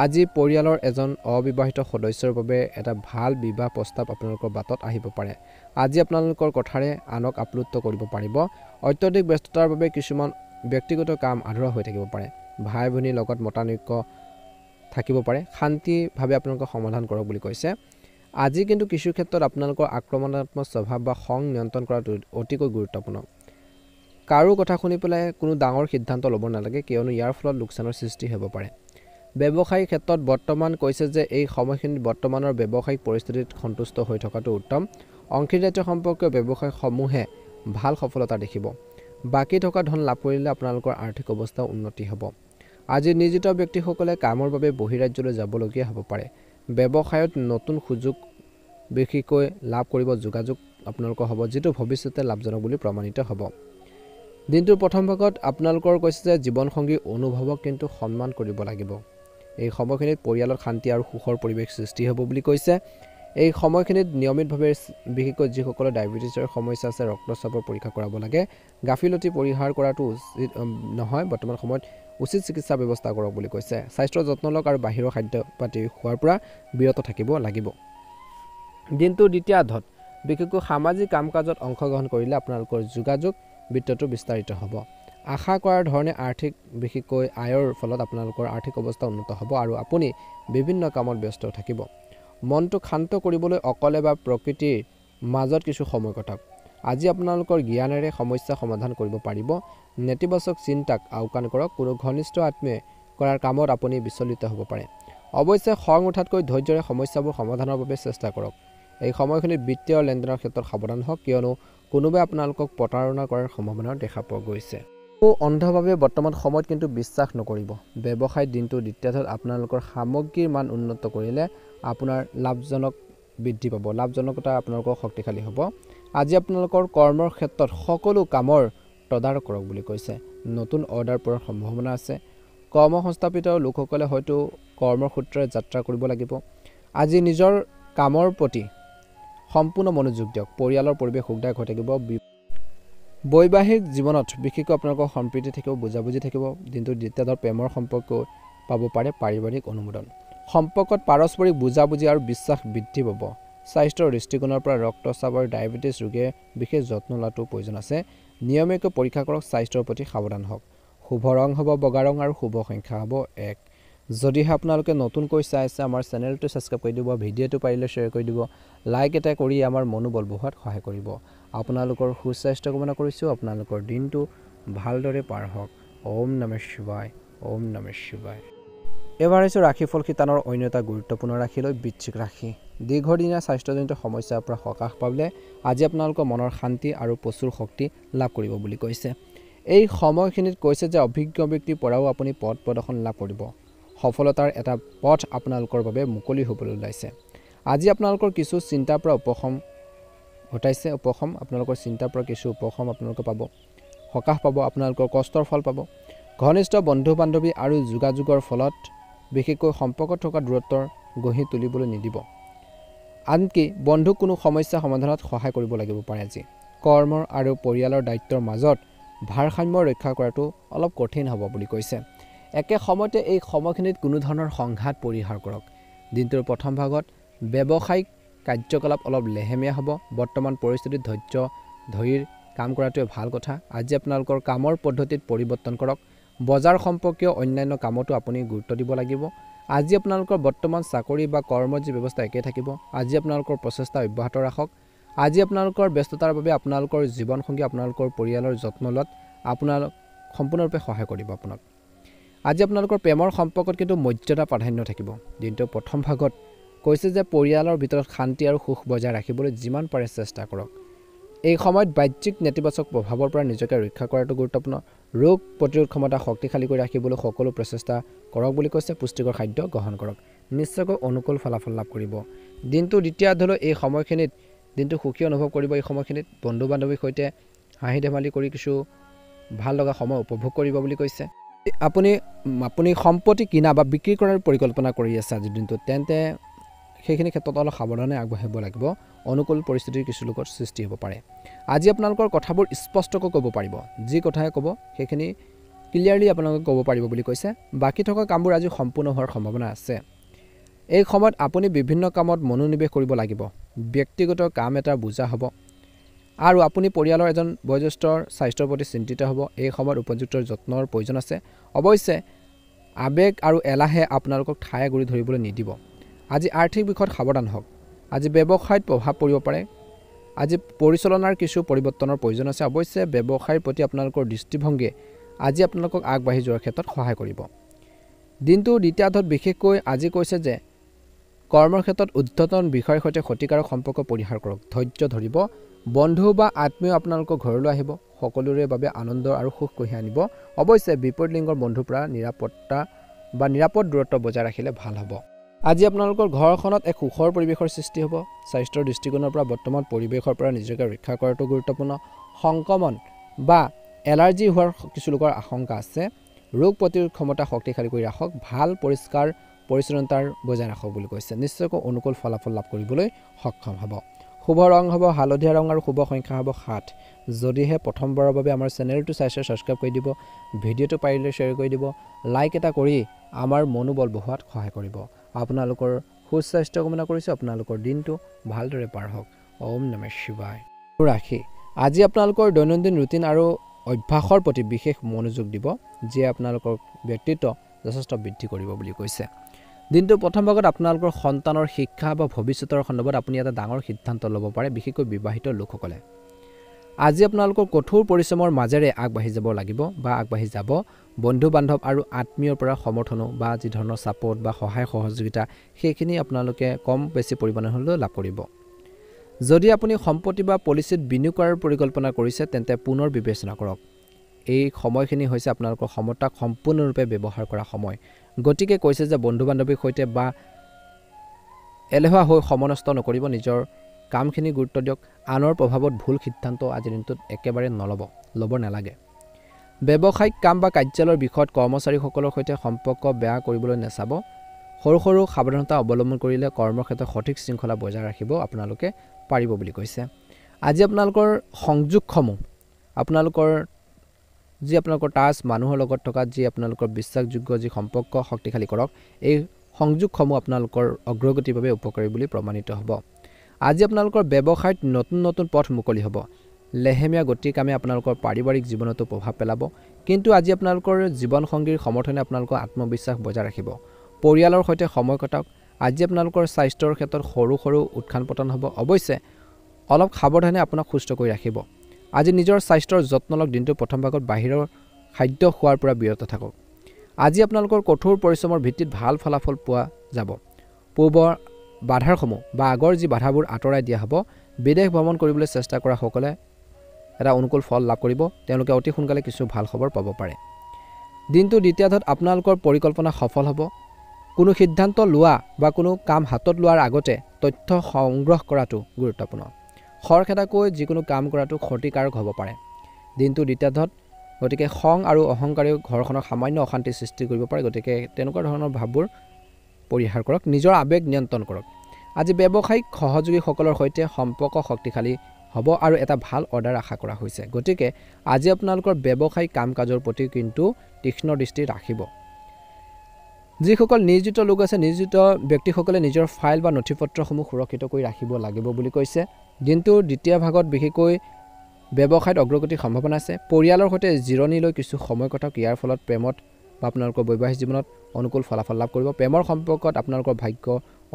আজি পৰিয়ালৰ এজন অবিবাহিত সদস্যৰ বাবে এটা ভাল বিবাহ প্ৰস্তাৱ আপোনালোকৰ বাটত আহিব পাৰে। আজি আপোনালোকৰ কথাৰে আনক আপ্লুত কৰিব পাৰিব। অত্যধিক ব্যস্ততাৰ বাবে কিছুমান ব্যক্তিগত কাম আধৰুৱা হৈ থাকিব পাৰে। ভাই ভনীৰ লগত মতানৈক্য থাকিব পাৰে। শান্তিভাৱে আপোনালোকে সমাধান কৰক বুলি কৈছে। আজি কিন্তু কিছু ক্ষেত্ৰত আপোনালোকৰ আক্ৰমণাত্মক স্বভাৱ বা খং নিয়ন্ত্ৰণ কৰাটো অতিকৈ গুৰুত্বপূৰ্ণ। কাৰো কথা শুনি পেলাই কোনো ডাঙৰ সিদ্ধান্ত ল'ব নালাগে, কিয়নো ইয়াৰ ফলত লোকচানৰ সৃষ্টি হ'ব পাৰে। ব্যৱসায়িক ক্ষেত্ৰত বৰ্তমান কৈছে যে এই সময়খিনিত বৰ্তমানৰ ব্যৱসায়িক পৰিস্থিতিত সন্তুষ্ট হৈ থকাটো উত্তম। অংশীদাৰিত্ব সম্পৰ্কীয় ব্যৱসায়সমূহে ভাল সফলতা দেখিব। বাকী থকা ধন লাভ কৰিলে আপোনালোকৰ আৰ্থিক অৱস্থা উন্নতি হ'ব। আজি নিয়োজিত ব্যক্তিসকলে কামৰ বাবে বহিৰাজ্যলৈ যাবলগীয়া হ'ব পাৰে। ব্যৱসায়ত নতুন সুযোগ বিশেষকৈ লাভ কৰিব যোগাযোগ আপোনালোকৰ হ'ব, যিটো ভৱিষ্যতে লাভজনক বুলি প্ৰমাণিত হ'ব। দিনটোৰ প্ৰথম ভাগত আপোনালোকৰ কৈছে যে জীৱনসংগীৰ অনুভৱক কিন্তু সন্মান কৰিব লাগিব। এই সময়খিনিত পৰিয়ালত শান্তি আৰু সুখৰ পৰিৱেশ সৃষ্টি হ'ব বুলি কৈছে। এই সময়খিনিত নিয়মিতভাৱে বিশেষকৈ যিসকলৰ ডায়েবেটিছৰ সমস্যা আছে ৰক্তচাপৰ পৰীক্ষা কৰাব লাগে। গাফিলতি পৰিহাৰ কৰাটো উচিত নহয়। বৰ্তমান সময়ত উচিত চিকিৎসা ব্যৱস্থা কৰক বুলি কৈছে। স্বাস্থ্যৰ যত্ন লওক আৰু বাহিৰৰ খাদ্য পাতি খোৱাৰ পৰা বিৰত থাকিব লাগিব। দিনটোৰ দ্বিতীয়াৰ্ধত বিশেষকৈ সামাজিক কাম কাজত অংশগ্ৰহণ কৰিলে আপোনালোকৰ যোগাযোগ বৃত্তটো বিস্তাৰিত হ'ব। আশা কৰাৰ ধৰণে আৰ্থিক বিশেষকৈ আয়ৰ ফলত আপোনালোকৰ আৰ্থিক অৱস্থা উন্নত হ'ব আৰু আপুনি বিভিন্ন কামত ব্যস্ত থাকিব। মনটো শান্ত কৰিবলৈ অকলে বা প্ৰকৃতিৰ মাজত কিছু সময় কটাওক। আজি আপোনালোকৰ জ্ঞানেৰে সমস্যা সমাধান কৰিব পাৰিব। নেতিবাচক চিন্তাক আওকাণ কৰক। কোনো ঘনিষ্ঠ আত্মীয়ে কৰাৰ কামত আপুনি বিচলিত হ'ব পাৰে। অৱশ্যে খং উঠাতকৈ ধৈৰ্যৰে সমস্যাবোৰ সমাধানৰ বাবে চেষ্টা কৰক। এই সময়খিনিত বিত্তীয় লেনদেনৰ ক্ষেত্ৰত সাৱধান হওক, কিয়নো কোনোবাই আপোনালোকক প্ৰতাৰণা কৰাৰ সম্ভাৱনা দেখা পোৱা গৈছে। অন্ধভাৱে বৰ্তমান সময়ত কিন্তু বিশ্বাস নকৰিব। ব্যৱসায়িক দিনটোৰ দ্বিতীয়াৰ্ধত আপোনালোকৰ সামগ্ৰীৰ মান উন্নত কৰিলে আপোনাৰ লাভজনক বৃদ্ধি পাব। লাভজনকতা আপোনালোকৰ শক্তিশালী হ'ব। আজি আপোনালোকৰ কৰ্মৰ ক্ষেত্ৰত সকলো কামৰ তদাৰক কৰক বুলি কৈছে। নতুন অৰ্ডাৰ পোৱাৰ সম্ভাৱনা আছে। কৰ্মসংস্থাপিত লোকসকলে হয়তো কৰ্মৰ সূত্ৰে যাত্ৰা কৰিব লাগিব। আজি নিজৰ কামৰ প্ৰতি সম্পূৰ্ণ মনোযোগ দিয়ক। পৰিয়ালৰ পৰিৱেশ সুখদায়ক হৈ থাকিব। বৈবাহিক জীৱনত বিশেষকৈ আপোনালোকৰ সম্প্ৰীতি থাকিব, বুজাবুজি থাকিব। দিনটোৰ দ্বিতীয়াৰ্ধত প্ৰেমৰ সম্পৰ্ক পাব পাৰে পাৰিবাৰিক অনুমোদন। সম্পৰ্কত পাৰস্পৰিক বুজাবুজি আৰু বিশ্বাস বৃদ্ধি পাব। স্বাস্থ্যৰ দৃষ্টিকোণৰ পৰা ৰক্তচাপ আৰু ডায়েবেটিছ ৰোগে বিশেষ যত্ন লোৱাটো প্ৰয়োজন আছে। নিয়মীয়াকৈ পৰীক্ষা কৰক। স্বাস্থ্যৰ প্ৰতি সাৱধান হওক। শুভ ৰং হ'ব বগা ৰং আৰু শুভ সংখ্যা হ'ব 1। যদিহে আপোনালোকে নতুনকৈ চাই আছে, আমাৰ চেনেলটো ছাবস্ক্ৰাইব কৰি দিব, ভিডিঅ'টো পাৰিলে শ্বেয়াৰ কৰি দিব, লাইক এটা কৰি আমাৰ মনোবল বঢ়োৱাত সহায় কৰিব। আপোনালোকৰ সুস্বাস্থ্য কামনা কৰিছোঁ। আপোনালোকৰ দিনটো ভালদৰে পাৰ হওক। ওম নমঃ শিৱায়, ওম নমঃ শিৱায়। এবাৰ আহিছোঁ ৰাশিফল শিতানৰ অন্য এটা গুৰুত্বপূৰ্ণ ৰাশিলৈ, বৃশ্চিক ৰাশি। দীৰ্ঘদিনীয়া স্বাস্থ্যজনিত সমস্যাৰ পৰা সকাহ পাবলৈ আজি আপোনালোকৰ মনৰ শান্তি আৰু প্ৰচুৰ শক্তি লাভ কৰিব বুলি কৈছে। এই সময়খিনিত কৈছে যে অভিজ্ঞ ব্যক্তিৰ পৰাও আপুনি পথ প্ৰদৰ্শন লাভ কৰিব। সফলতাৰ এটা পথ আপোনালোকৰ বাবে মুকলি হ'বলৈ ওলাইছে। আজি আপোনালোকৰ কিছু চিন্তাৰ পৰা উপশম ঘটাইছে। আপোনালোকৰ চিন্তাৰ পৰা কিছু উপশম আপোনালোকে পাব। সকাহ পাব। আপোনালোকৰ কষ্টৰ ফল পাব। ঘনিষ্ঠ বন্ধু বান্ধৱী আৰু যোগাযোগৰ ফলত বিশেষকৈ সম্পৰ্কত থকা দূৰত্বৰ গঢ়ি তুলিবলৈ নিদিব। আনকি বন্ধুক কোনো সমস্যা সমাধানত সহায় কৰিব লাগিব পাৰে। আজি কৰ্মৰ আৰু পৰিয়ালৰ দায়িত্বৰ মাজত ভাৰসাম্য ৰক্ষা কৰাটো অলপ কঠিন হ'ব বুলি কৈছে। একে সময়তে এই সময়খিনিত কোনো ধৰণৰ সংঘাত পৰিহাৰ কৰক। দিনটোৰ প্ৰথম ভাগত ব্যৱসায়িক কাৰ্যকলাপ অলপ লেহেমীয়া হ'ব। বৰ্তমান পৰিস্থিতিত ধৈৰ্য ধৰি কাম কৰাটোৱে ভাল কথা। আজি আপোনালোকৰ কামৰ পদ্ধতিত পৰিৱৰ্তন কৰক। বজাৰ সম্পৰ্কীয় অন্যান্য কামতো আপুনি গুৰুত্ব দিব লাগিব। আজি আপোনালোকৰ বৰ্তমান চাকৰি বা কৰ্মৰ যি ব্যৱস্থা একে থাকিব। আজি আপোনালোকৰ প্ৰচেষ্টা অব্যাহত ৰাখক। আজি আপোনালোকৰ ব্যস্ততাৰ বাবে আপোনালোকৰ জীৱনসংগী আপোনালোকৰ পৰিয়ালৰ যত্ন লোৱাত আপোনালোক সম্পূৰ্ণৰূপে সহায় কৰিব আপোনাক। আজি আপোনালোকৰ প্ৰেমৰ সম্পৰ্কত কিন্তু মৰ্যাদা প্ৰাধান্য থাকিব। দিনটোৰ প্ৰথম ভাগত কৈছে যে পৰিয়ালৰ ভিতৰত শান্তি আৰু সুখ বজাই ৰাখিবলৈ যিমান পাৰে চেষ্টা কৰক। এই সময়ত বাহ্যিক নেতিবাচক প্ৰভাৱৰ পৰা নিজকে ৰক্ষা কৰাটো গুৰুত্বপূৰ্ণ। ৰোগ প্ৰতিৰোধ ক্ষমতা শক্তিশালী কৰি ৰাখিবলৈ সকলো প্ৰচেষ্টা কৰক বুলি কৈছে। পুষ্টিকৰ খাদ্য গ্ৰহণ কৰক। নিশ্চয়কৈ অনুকূল ফলাফল লাভ কৰিব। দিনটোৰ দ্বিতীয়াৰ্ধলৈ এই সময়খিনিত দিনটো সুখী অনুভৱ কৰিব। এই সময়খিনিত বন্ধু বান্ধৱীৰ সৈতে হাঁহি ধেমালি কৰি কিছু ভাল লগা সময় উপভোগ কৰিব বুলি কৈছে। আপুনি সম্পত্তি কিনা বা বিক্ৰী কৰাৰ পৰিকল্পনা কৰি আছে আজিৰ দিনটোত, তেন্তে সেইখিনি ক্ষেত্ৰত অলপ সাৱধানে আগবাঢ়িব লাগিব। অনুকূল পৰিস্থিতিৰ কিছু লোকৰ সৃষ্টি হ'ব পাৰে। আজি আপোনালোকৰ কথাবোৰ স্পষ্টকৈ ক'ব পাৰিব। যি কথাই ক'ব সেইখিনি ক্লিয়াৰলি আপোনালোকে ক'ব পাৰিব বুলি কৈছে। বাকী থকা কামবোৰ আজি সম্পূৰ্ণ হোৱাৰ সম্ভাৱনা আছে। এই সময়ত আপুনি বিভিন্ন কামত মনোনিৱেশ কৰিব লাগিব। ব্যক্তিগত কাম এটা বুজা হ'ব আৰু আপুনি পৰিয়ালৰ এজন বয়োজ্যেষ্ঠৰ স্বাস্থ্যৰ প্ৰতি চিন্তিত হ'ব। এই সময়ত উপযুক্ত যত্নৰ প্ৰয়োজন আছে। অৱশ্যে আৱেগ আৰু এলাহে আপোনালোকক ঠায়ে গুৰি ধৰিবলৈ নিদিব। আজি আৰ্থিক বিষয়ত সাৱধান হওক। আজি ব্যৱসায়ত প্ৰভাৱ পৰিব পাৰে। আজি পৰিচালনাৰ কিছু পৰিৱৰ্তনৰ প্ৰয়োজন আছে। অৱশ্যে ব্যৱসায়ৰ প্ৰতি আপোনালোকৰ দৃষ্টিভংগীয়ে আজি আপোনালোকক আগবাঢ়ি যোৱাৰ ক্ষেত্ৰত সহায় কৰিব। দিনটো দ্বিতীয়াৰ্ধত বিশেষকৈ আজি কৈছে যে কৰ্মৰ ক্ষেত্ৰত ঊৰ্ধ্বতন বিষয়ৰ সৈতে ক্ষতিকাৰক সম্পৰ্ক পৰিহাৰ কৰক। ধৈৰ্য ধৰিব। বন্ধু বা আত্মীয় আপোনালোকৰ ঘৰলৈ আহিব। সকলোৰে বাবে আনন্দ আৰু সুখ কঢ়িয়াই আনিব। অৱশ্যে বিপৰীত লিংগৰ বন্ধুৰ পৰা নিৰাপদ দূৰত্ব বজাই ৰাখিলে ভাল হ'ব। আজি আপোনালোকৰ ঘৰখনত এক সুখৰ পৰিৱেশৰ সৃষ্টি হ'ব। স্বাস্থ্যৰ দৃষ্টিকোণৰ পৰা বৰ্তমান পৰিৱেশৰ পৰা নিজকে ৰক্ষা কৰাটো গুৰুত্বপূৰ্ণ। সংক্ৰমণ বা এলাৰ্জি হোৱাৰ কিছু লোকৰ আশংকা আছে। ৰোগ প্ৰতিৰোধ ক্ষমতা শক্তিশালী কৰি ৰাখক। ভাল পৰিষ্কাৰ পৰিচ্ছন্নতাৰ বজাই ৰাখক বুলি কৈছে। নিশ্চয়কৈ অনুকূল ফলাফল লাভ কৰিবলৈ সক্ষম হ'ব। শুভ ৰং হ'ব হালধীয়া ৰং আৰু শুভ সংখ্যা হ'ব 7। যদিহে প্ৰথমবাৰৰ বাবে আমাৰ চেনেলটো চাইছে ছাবস্ক্ৰাইব কৰি দিব, ভিডিঅ'টো পাৰিলে শ্বেয়াৰ কৰি দিব, লাইক এটা কৰি আমাৰ মনোবল বঢ়োৱাত সহায় কৰিব। আপোনালোকৰ সুস্বাস্থ্য কামনা কৰিছোঁ। আপোনালোকৰ দিনটো ভালদৰে পাৰ হওক। ওম নমঃ শিৱায়। ৰাশি আজি আপোনালোকৰ দৈনন্দিন ৰুটিন আৰু অভ্যাসৰ প্ৰতি বিশেষ মনোযোগ দিব, যিয়ে আপোনালোকৰ ব্যক্তিত্ব যথেষ্ট বৃদ্ধি কৰিব বুলি কৈছে। দিনটো প্ৰথম ভাগত আপোনালোকৰ সন্তানৰ শিক্ষা বা ভৱিষ্যতৰ সন্দৰ্ভত আপুনি এটা ডাঙৰ সিদ্ধান্ত ল'ব পাৰে, বিশেষকৈ বিবাহিত লোকসকলে। আজি আপোনালোকৰ কঠোৰ পৰিশ্ৰমৰ মাজেৰে আগবাঢ়ি যাব লাগিব বা আগবাঢ়ি যাব। বন্ধু বান্ধৱ আৰু আত্মীয়ৰ পৰা সমৰ্থনো বা যি ধৰণৰ ছাপোৰ্ট বা সহায় সহযোগিতা সেইখিনি আপোনালোকে কম বেছি পৰিমাণে হ'লেও লাভ কৰিব। যদি আপুনি সম্পত্তি বা পলিচিত বিনিয়োগ কৰাৰ পৰিকল্পনা কৰিছে তেন্তে পুনৰ বিবেচনা কৰক। এই সময়খিনি হৈছে আপোনালোকৰ ক্ষমতাক সম্পূৰ্ণৰূপে ব্যৱহাৰ কৰা সময়। গতিকে কৈছে যে বন্ধু বান্ধৱীৰ সৈতে বা এলেহুৱা হৈ সময় নষ্ট নকৰিব, নিজৰ কামখিনি গুৰুত্ব দিয়ক। আনৰ প্ৰভাৱত ভুল সিদ্ধান্ত আজিৰ দিনটোত একেবাৰে ল'ব নালাগে। ব্যৱসায়িক কাম বা কাৰ্যালয়ৰ বিষয়ত কৰ্মচাৰীসকলৰ সৈতে সম্পৰ্ক বেয়া কৰিবলৈ নাচাব। সৰু সৰু সাৱধানতা অৱলম্বন কৰিলে কৰ্মক্ষেত্ৰত সঠিক শৃংখলা বজাই ৰাখিব আপোনালোকে পাৰিব বুলি কৈছে। আজি আপোনালোকৰ সংযোগসমূহ আপোনালোকৰ টাচ মানুহৰ লগত থকা যি আপোনালোকৰ বিশ্বাসযোগ্য যি সম্পৰ্ক শক্তিশালী কৰক। এই সংযোগসমূহ আপোনালোকৰ অগ্ৰগতিৰ বাবে উপকাৰী বুলি প্ৰমাণিত হ'ব। আজি আপোনালোকৰ ব্যৱসায়ত নতুন নতুন পথ মুকলি হ'ব। লেহেমীয়া গতিৰ কামে আপোনালোকৰ পাৰিবাৰিক জীৱনতো প্ৰভাৱ পেলাব, কিন্তু আজি আপোনালোকৰ জীৱনসংগীৰ সমৰ্থনে আপোনালোকৰ আত্মবিশ্বাস বজাই ৰাখিব। পৰিয়ালৰ সৈতে সময় কটাওক। আজি আপোনালোকৰ স্বাস্থ্যৰ ক্ষেত্ৰত সৰু সৰু উত্থান পতন হ'ব, অৱশ্যে অলপ সাৱধানে আপোনাক সুস্থ কৰি ৰাখিব। আজি নিজৰ স্বাস্থ্যৰ যত্ন লওক। দিনটোৰ প্ৰথম ভাগত বাহিৰৰ খাদ্য খোৱাৰ পৰা বিৰত থাকক। আজি আপোনালোকৰ কঠোৰ পৰিশ্ৰমৰ ভিত্তিত ভাল ফলাফল পোৱা যাব। পূৰ্বৰ বাধাসমূহ বা আগৰ যি বাধাবোৰ আঁতৰাই দিয়া হ'ব। বিদেশ ভ্ৰমণ কৰিবলৈ চেষ্টা কৰা সকলে এটা অনুকূল ফল লাভ কৰিব। তেওঁলোকে অতি সোনকালে কিছু ভাল খবৰ পাব পাৰে। দিনটোৰ দ্বিতীয়াৰ্ধত আপোনালোকৰ পৰিকল্পনা সফল হ'ব। কোনো সিদ্ধান্ত লোৱা বা কোনো কাম হাতত লোৱাৰ আগতে তথ্য সংগ্ৰহ কৰাটো গুৰুত্বপূৰ্ণ। খৰখেদাকৈ যিকোনো কাম কৰাটো ক্ষতিকাৰক হ'ব পাৰে দিনটোৰ দ্বিতীয়াৰ্ধত। গতিকে খং আৰু অহংকাৰেও ঘৰখনত সামান্য অশান্তি সৃষ্টি কৰিব পাৰে। গতিকে তেনেকুৱা ধৰণৰ ভাৱবোৰ পৰিহাৰ কৰক। নিজৰ আৱেগ নিয়ন্ত্ৰণ কৰক। আজি ব্যৱসায়িক সহযোগীসকলৰ সৈতে সম্পৰ্ক শক্তিশালী হ'ব আৰু এটা ভাল অৰ্ডাৰ আশা কৰা হৈছে। গতিকে আজি আপোনালোকৰ ব্যৱসায়িক কাম কাজৰ প্ৰতি কিন্তু তীক্ষ্ণ দৃষ্টি ৰাখিব। যিসকল নিয়োজিত লোক আছে, নিয়োজিত ব্যক্তিসকলে নিজৰ ফাইল বা নথিপত্ৰসমূহ সুৰক্ষিত কৰি ৰাখিব লাগিব বুলি কৈছে। দিনটোৰ দ্বিতীয় ভাগত বিশেষকৈ ব্যৱসায়ত অগ্ৰগতিৰ সম্ভাৱনা আছে। পৰিয়ালৰ সৈতে জিৰণি লৈ কিছু সময় কটাওক। ইয়াৰ ফলত প্ৰেমত বা আপোনালোকৰ বৈবাহিক জীৱনত অনুকূল ফলাফল লাভ কৰিব। প্ৰেমৰ সম্পৰ্কত আপোনালোকৰ ভাগ্য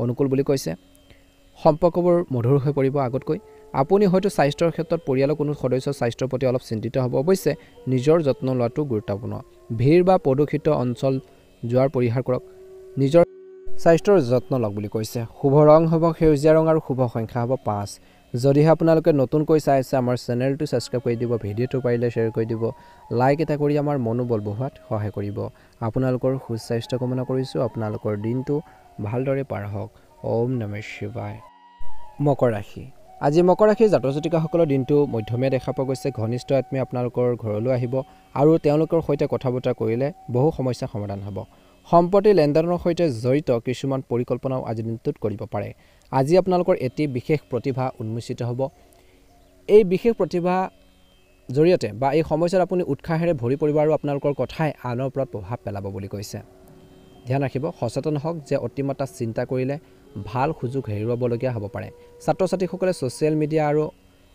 অনুকূল বুলি কৈছে। সম্পৰ্কবোৰ মধুৰ হৈ পৰিব আগতকৈ। আপুনি হয়তো স্বাস্থ্যৰ ক্ষেত্ৰত পৰিয়ালৰ কোনো সদস্যৰ স্বাস্থ্যৰ প্ৰতি অলপ চিন্তিত হ'ব, অৱশ্যে নিজৰ যত্ন লোৱাটো গুৰুত্বপূৰ্ণ। ভিৰ বা প্ৰদূষিত অঞ্চল যোৱাৰ পৰিহাৰ কৰক। নিজৰ স্বাস্থ্যৰ যত্ন লওক বুলি কৈছে। শুভ ৰং হ'ব সেউজীয়া ৰং আৰু শুভ সংখ্যা হ'ব 5। যদিহে আপোনালোকে নতুনকৈ চাই আছে আমাৰ চেনেলটো ছাবস্ক্ৰাইব কৰি দিব, ভিডিঅ'টো পাৰিলে শ্বেয়াৰ কৰি দিব, লাইক এটা কৰি আমাৰ মনোবল বঢ়োৱাত সহায় কৰিব। আপোনালোকৰ সুস্বাস্থ্য কামনা কৰিছোঁ। আপোনালোকৰ দিনটো ভালদৰে পাৰ হওক। ওম নমঃ শিৱায়। মকৰ ৰাশি আজি মকৰ ৰাশিৰ জাতক জাতিকাসকলৰ দিনটো মধ্যমীয়া দেখা পোৱা গৈছে। ঘনিষ্ঠ আত্মীয় আপোনালোকৰ ঘৰলৈ আহিব আৰু তেওঁলোকৰ সৈতে কথা বতৰা কৰিলে বহু সমস্যাৰ সমাধান হ'ব। সম্পত্তি লেনদেনৰ সৈতে জড়িত কিছুমান পৰিকল্পনাও আজিৰ দিনটোত কৰিব পাৰে। আজি আপোনালোকৰ এটি বিশেষ প্ৰতিভা উন্মোচিত হ'ব। এই বিশেষ প্ৰতিভা জৰিয়তে বা এই সমস্যাত আপুনি উৎসাহেৰে ভৰি পৰিব আৰু আপোনালোকৰ কথাই আনৰ ওপৰত প্ৰভাৱ পেলাব বুলি কৈছে। ধ্যান ৰাখিব, সচেতন হওক যে অতিমাত্ৰা চিন্তা কৰিলে ভাল সুযোগ হেৰুৱাবলগীয়া হ'ব পাৰে। ছাত্ৰ ছাত্ৰীসকলে ছ'চিয়েল মিডিয়া আৰু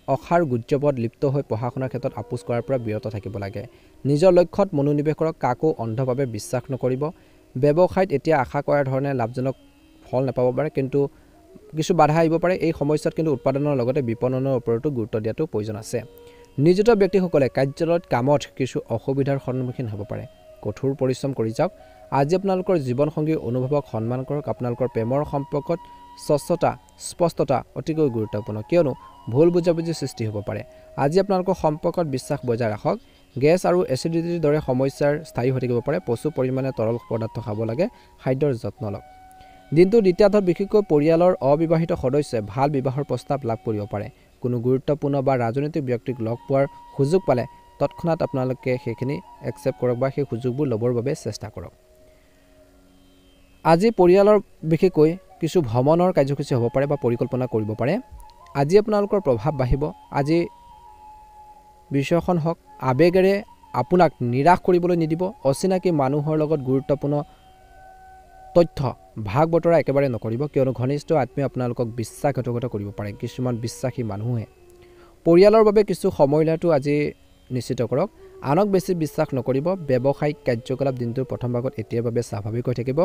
অসাৰ গুজৱত লিপ্ত হৈ পঢ়া শুনাৰ ক্ষেত্ৰত আপোচ কৰাৰ পৰা বিৰত থাকিব লাগে। নিজৰ লক্ষ্যত মনোনিৱেশ কৰক। কাকো অন্ধভাৱে বিশ্বাস নকৰিব। ব্যৱসায়ত এতিয়া আশা কৰাৰ ধৰণে লাভজনক ফল নাপাব পাৰে, কিন্তু কিছু বাধা আহিব পাৰে। এই সমস্যাত কিন্তু উৎপাদনৰ লগতে বিপণনৰ ওপৰতো গুৰুত্ব দিয়াটো প্ৰয়োজন আছে। নিয়োজিত ব্যক্তিসকলে কাৰ্যালয়ত কামত কিছু অসুবিধাৰ সন্মুখীন হ'ব পাৰে। কঠোৰ পৰিশ্ৰম কৰি যাওক। আজি আপোনালোকৰ জীৱনসংগীৰ অনুভৱক সন্মান কৰক। আপোনালোকৰ প্ৰেমৰ সম্পৰ্কত স্বচ্ছতা স্পষ্টতা অতিকৈ গুৰুত্বপূৰ্ণ, কিয়নো ভুল বুজাবুজিৰ সৃষ্টি হ'ব পাৰে। আজি আপোনালোকৰ সম্পৰ্কত বিশ্বাস বজাই ৰাখক। গেছ আৰু এচিডিটিৰ দৰে সমস্যাৰ স্থায়ী হৈ থাকিব পাৰে। প্ৰচুৰ পৰিমাণে তৰল পদাৰ্থ খাব লাগে। খাদ্যৰ যত্ন লওক। দিনটোৰ দ্বিতীয়াৰ্ধত বিশেষকৈ পৰিয়ালৰ অবিবাহিত সদস্যই ভাল বিবাহৰ প্ৰস্তাৱ লাভ কৰিব পাৰে। কোনো গুৰুত্বপূৰ্ণ বা ৰাজনৈতিক ব্যক্তিক লগ পোৱাৰ সুযোগ পালে তৎক্ষণাত আপোনালোকে সেইখিনি একচেপ্ট কৰক বা সেই সুযোগবোৰ ল'বৰ বাবে চেষ্টা কৰক। আজি পৰিয়ালৰ বিশেষকৈ কিছু ভ্ৰমণৰ কাৰ্যসূচী হ'ব পাৰে বা পৰিকল্পনা কৰিব পাৰে। আজি আপোনালোকৰ প্ৰভাৱ বাঢ়িব। আজি বিষয়খন হওক আৱেগেৰে আপোনাক নিৰাশ কৰিবলৈ নিদিব। অচিনাকি মানুহৰ লগত গুৰুত্বপূৰ্ণ তথ্য ভাগ বতৰা একেবাৰে নকৰিব কিয়নো ঘনিষ্ঠ আত্মীয় আপোনালোকক বিশ্বাসঘাতকতা কৰিব পাৰে কিছুমান বিশ্বাসী মানুহে পৰিয়ালৰ বাবে কিছু সময়লাটো আজি নিশ্চিত কৰক আনক বেছি বিশ্বাস নকৰিব ব্যৱসায়িক কাৰ্যকলাপ দিনটোৰ প্ৰথম ভাগত এতিয়াৰ বাবে স্বাভাৱিক হৈ থাকিব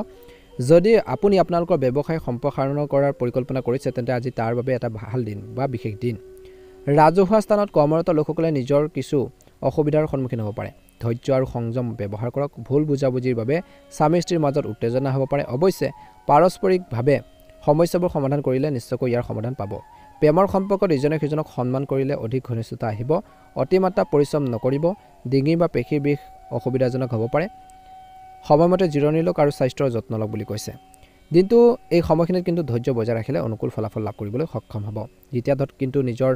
যদি আপুনি আপোনালোকৰ ব্যৱসায় সম্প্ৰসাৰণ কৰাৰ পৰিকল্পনা কৰিছে তেন্তে আজি তাৰ বাবে এটা ভাল দিন বা বিশেষ দিন ৰাজহুৱা স্থানত কৰ্মৰত লোকসকলে নিজৰ কিছু অসুবিধাৰ সন্মুখীন হ'ব পাৰে ধৈৰ্য আৰু সংযম ব্যৱহাৰ কৰক ভুল বুজাবুজিৰ বাবে স্বামী স্ত্ৰীৰ মাজত উত্তেজনা হ'ব পাৰে অৱশ্যে পাৰস্পৰিকভাৱে সমস্যাবোৰ সমাধান কৰিলে নিশ্চয়কৈ ইয়াৰ সমাধান পাব প্ৰেমৰ সম্পৰ্কত ইজনে সিজনক সন্মান কৰিলে অধিক ঘনিষ্ঠতা আহিব অতিমাত্ৰা পৰিশ্ৰম নকৰিব ডিঙি বা পেশীৰ বিষ অসুবিধাজনক হ'ব পাৰে সময়মতে জিৰণি লওক আৰু স্বাস্থ্যৰ যত্ন লওক বুলি কৈছে দিনটো এই সময়খিনিত কিন্তু ধৈৰ্য বজাই ৰাখিলে অনুকূল ফলাফল লাভ কৰিবলৈ সক্ষম হ'ব যেতিয়া কিন্তু নিজৰ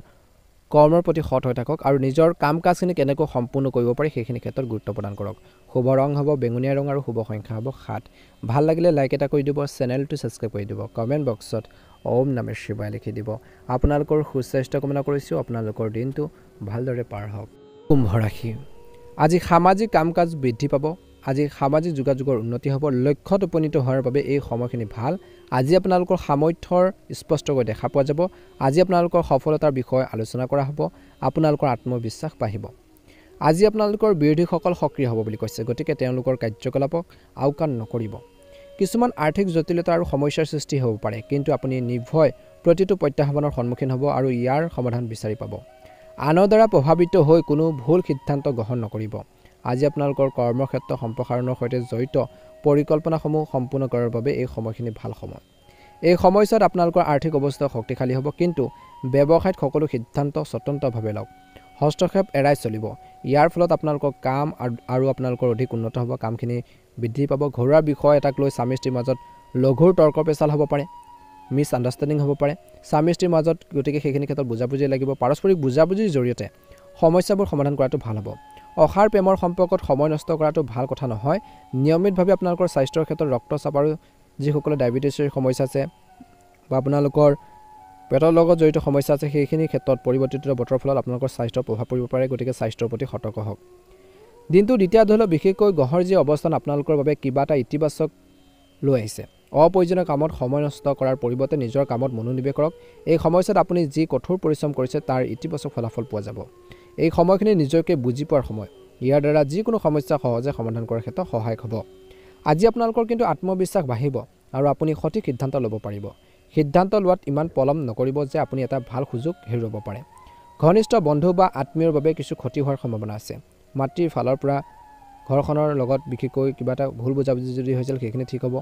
কৰ্মৰ প্ৰতি সৎ হৈ থাকক আৰু নিজৰ কাম কাজখিনি কেনেকৈ সম্পূৰ্ণ কৰিব পাৰি সেইখিনি ক্ষেত্ৰত গুৰুত্ব প্ৰদান কৰক শুভ ৰং হ'ব বেঙুনীয়া ৰং আৰু শুভ সংখ্যা হ'ব 7 ভাল লাগিলে লাইক এটা কৰি দিব চেনেলটো ছাবস্ক্ৰাইব কৰি দিব কমেণ্ট বক্সত ওম নমঃ শিৱায় লিখি দিব আপোনালোকৰ সুস্বাস্থ্য কামনা কৰিছোঁ আপোনালোকৰ দিনটো ভালদৰে পাৰ হওক কুম্ভ ৰাশি আজি সামাজিক কাম কাজ বৃদ্ধি পাব আজি সামাজিক যোগাযোগৰ উন্নতি হ'ব লক্ষ্যত উপনীত হোৱাৰ বাবে এই সময়খিনি ভাল আজি আপোনালোকৰ সামৰ্থ্যৰ স্পষ্টকৈ দেখা পোৱা যাব আজি আপোনালোকৰ সফলতাৰ বিষয়ে আলোচনা কৰা হ'ব আপোনালোকৰ আত্মবিশ্বাস বাঢ়িব আজি আপোনালোকৰ বিৰোধীসকল সক্ৰিয় হ'ব বুলি কৈছে গতিকে তেওঁলোকৰ কাৰ্যকলাপক আওকাণ নকৰিব কিছুমান আৰ্থিক জটিলতা আৰু সমস্যাৰ সৃষ্টি হ'ব পাৰে কিন্তু আপুনি নিৰ্ভয় প্ৰতিটো প্ৰত্যাহ্বানৰ সন্মুখীন হ'ব আৰু ইয়াৰ সমাধান বিচাৰি পাব আনৰ দ্বাৰা প্ৰভাৱিত হৈ কোনো ভুল সিদ্ধান্ত গ্ৰহণ নকৰিব আজি আপোনালোকৰ কৰ্মক্ষেত্ৰ সম্প্ৰসাৰণৰ সৈতে জড়িত পৰিকল্পনাসমূহ সম্পূৰ্ণ কৰাৰ বাবে এই সময়খিনি ভাল সময় এই সময়ছোৱাত আপোনালোকৰ আৰ্থিক অৱস্থা শক্তিশালী হ'ব কিন্তু ব্যৱসায়ত সকলো সিদ্ধান্ত স্বতন্ত্ৰভাৱে লওক হস্তক্ষেপ এৰাই চলিব ইয়াৰ ফলত আপোনালোকৰ কাম আৰু আপোনালোকৰ অধিক উন্নত হ'ব কামখিনি বৃদ্ধি পাব ঘৰুৱা বিষয় এটাক লৈ স্বামী স্ত্ৰীৰ মাজত লঘুৰ তৰ্ক পেচাল হ'ব পাৰে মিছ আণ্ডাৰষ্টেণ্ডিং হ'ব পাৰে স্বামী স্ত্ৰীৰ মাজত গতিকে সেইখিনি ক্ষেত্ৰত বুজাবুজি লাগিব পাৰস্পৰিক বুজাবুজিৰ জৰিয়তে সমস্যাবোৰ সমাধান কৰাটো ভাল হ'ব অসাৰ প্ৰেমৰ সম্পৰ্কত সময় নষ্ট কৰাটো ভাল কথা নহয় নিয়মিতভাৱে আপোনালোকৰ স্বাস্থ্যৰ ক্ষেত্ৰত ৰক্তচাপ আৰু যিসকলৰ ডায়েবেটিছৰ সমস্যা আছে বা আপোনালোকৰ পেটৰ লগত জড়িত সমস্যা আছে সেইখিনি ক্ষেত্ৰত পৰিৱৰ্তিত বতৰৰ ফলত আপোনালোকৰ স্বাস্থ্যৰ প্ৰভাৱ পৰিব পাৰে গতিকে স্বাস্থ্যৰ প্ৰতি সতৰ্ক হওক দিনটো দ্বিতীয় ধৰিলেও বিশেষকৈ গ্ৰহৰ যি অৱস্থান আপোনালোকৰ বাবে কিবা এটা ইতিবাচক লৈ আহিছে অপ্ৰয়োজনীয় কামত সময় নষ্ট কৰাৰ পৰিৱৰ্তে নিজৰ কামত মনোনিৱেশ কৰক এই সময়ছোৱাত আপুনি যি কঠোৰ পৰিশ্ৰম কৰিছে তাৰ ইতিবাচক ফলাফল পোৱা যাব এই সময়খিনি নিজকে বুজি পোৱাৰ সময় ইয়াৰ দ্বাৰা যিকোনো সমস্যা সহজে সমাধান কৰাৰ ক্ষেত্ৰত সহায়ক হ'ব আজি আপোনালোকৰ কিন্তু আত্মবিশ্বাস বাঢ়িব আৰু আপুনি সঠিক সিদ্ধান্ত ল'ব পাৰিব সিদ্ধান্ত লোৱাত ইমান পলম নকৰিব যে আপুনি এটা ভাল সুযোগ হেৰুৱাব পাৰে ঘনিষ্ঠ বন্ধু বা আত্মীয়ৰ বাবে কিছু ক্ষতি হোৱাৰ সম্ভাৱনা আছে মাতৃৰ ফালৰ পৰা ঘৰখনৰ লগত বিশেষকৈ কিবা এটা ভুল বুজাবুজি যদি হৈছিল সেইখিনি ঠিক হ'ব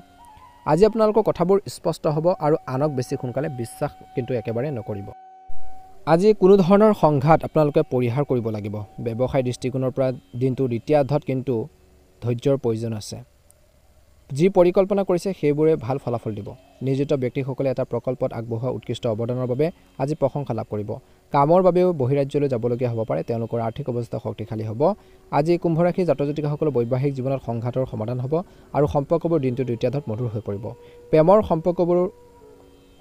আজি আপোনালোকৰ কথাবোৰ স্পষ্ট হ'ব আৰু আনক বেছি সোনকালে বিশ্বাস কিন্তু একেবাৰে নকৰিব আজি কোনো ধৰণৰ সংঘাত আপোনালোকে পৰিহাৰ কৰিব লাগিব ব্যৱসায় দৃষ্টিকোণৰ পৰা দিনটোৰ দ্বিতীয়াৰ্ধত কিন্তু ধৈৰ্যৰ প্ৰয়োজন আছে যি পৰিকল্পনা কৰিছে সেইবোৰে ভাল ফলাফল দিব নিয়োজিত ব্যক্তিসকলে এটা প্ৰকল্পত আগবঢ়োৱা উৎকৃষ্ট অৱদানৰ বাবে আজি প্ৰশংসা লাভ কৰিব কামৰ বাবেও বহিৰাজ্যলৈ যাবলগীয়া হ'ব পাৰে তেওঁলোকৰ আৰ্থিক অৱস্থা শক্তিশালী হ'ব আজি কুম্ভ ৰাশি জাতক জাতিকাসকলৰ বৈবাহিক জীৱনত সংঘাতৰ সমাধান হ'ব আৰু সম্পৰ্কবোৰ দিনটোৰ দ্বিতীয়াৰ্ধত মধুৰ হৈ পৰিব প্ৰেমৰ সম্পৰ্কবোৰ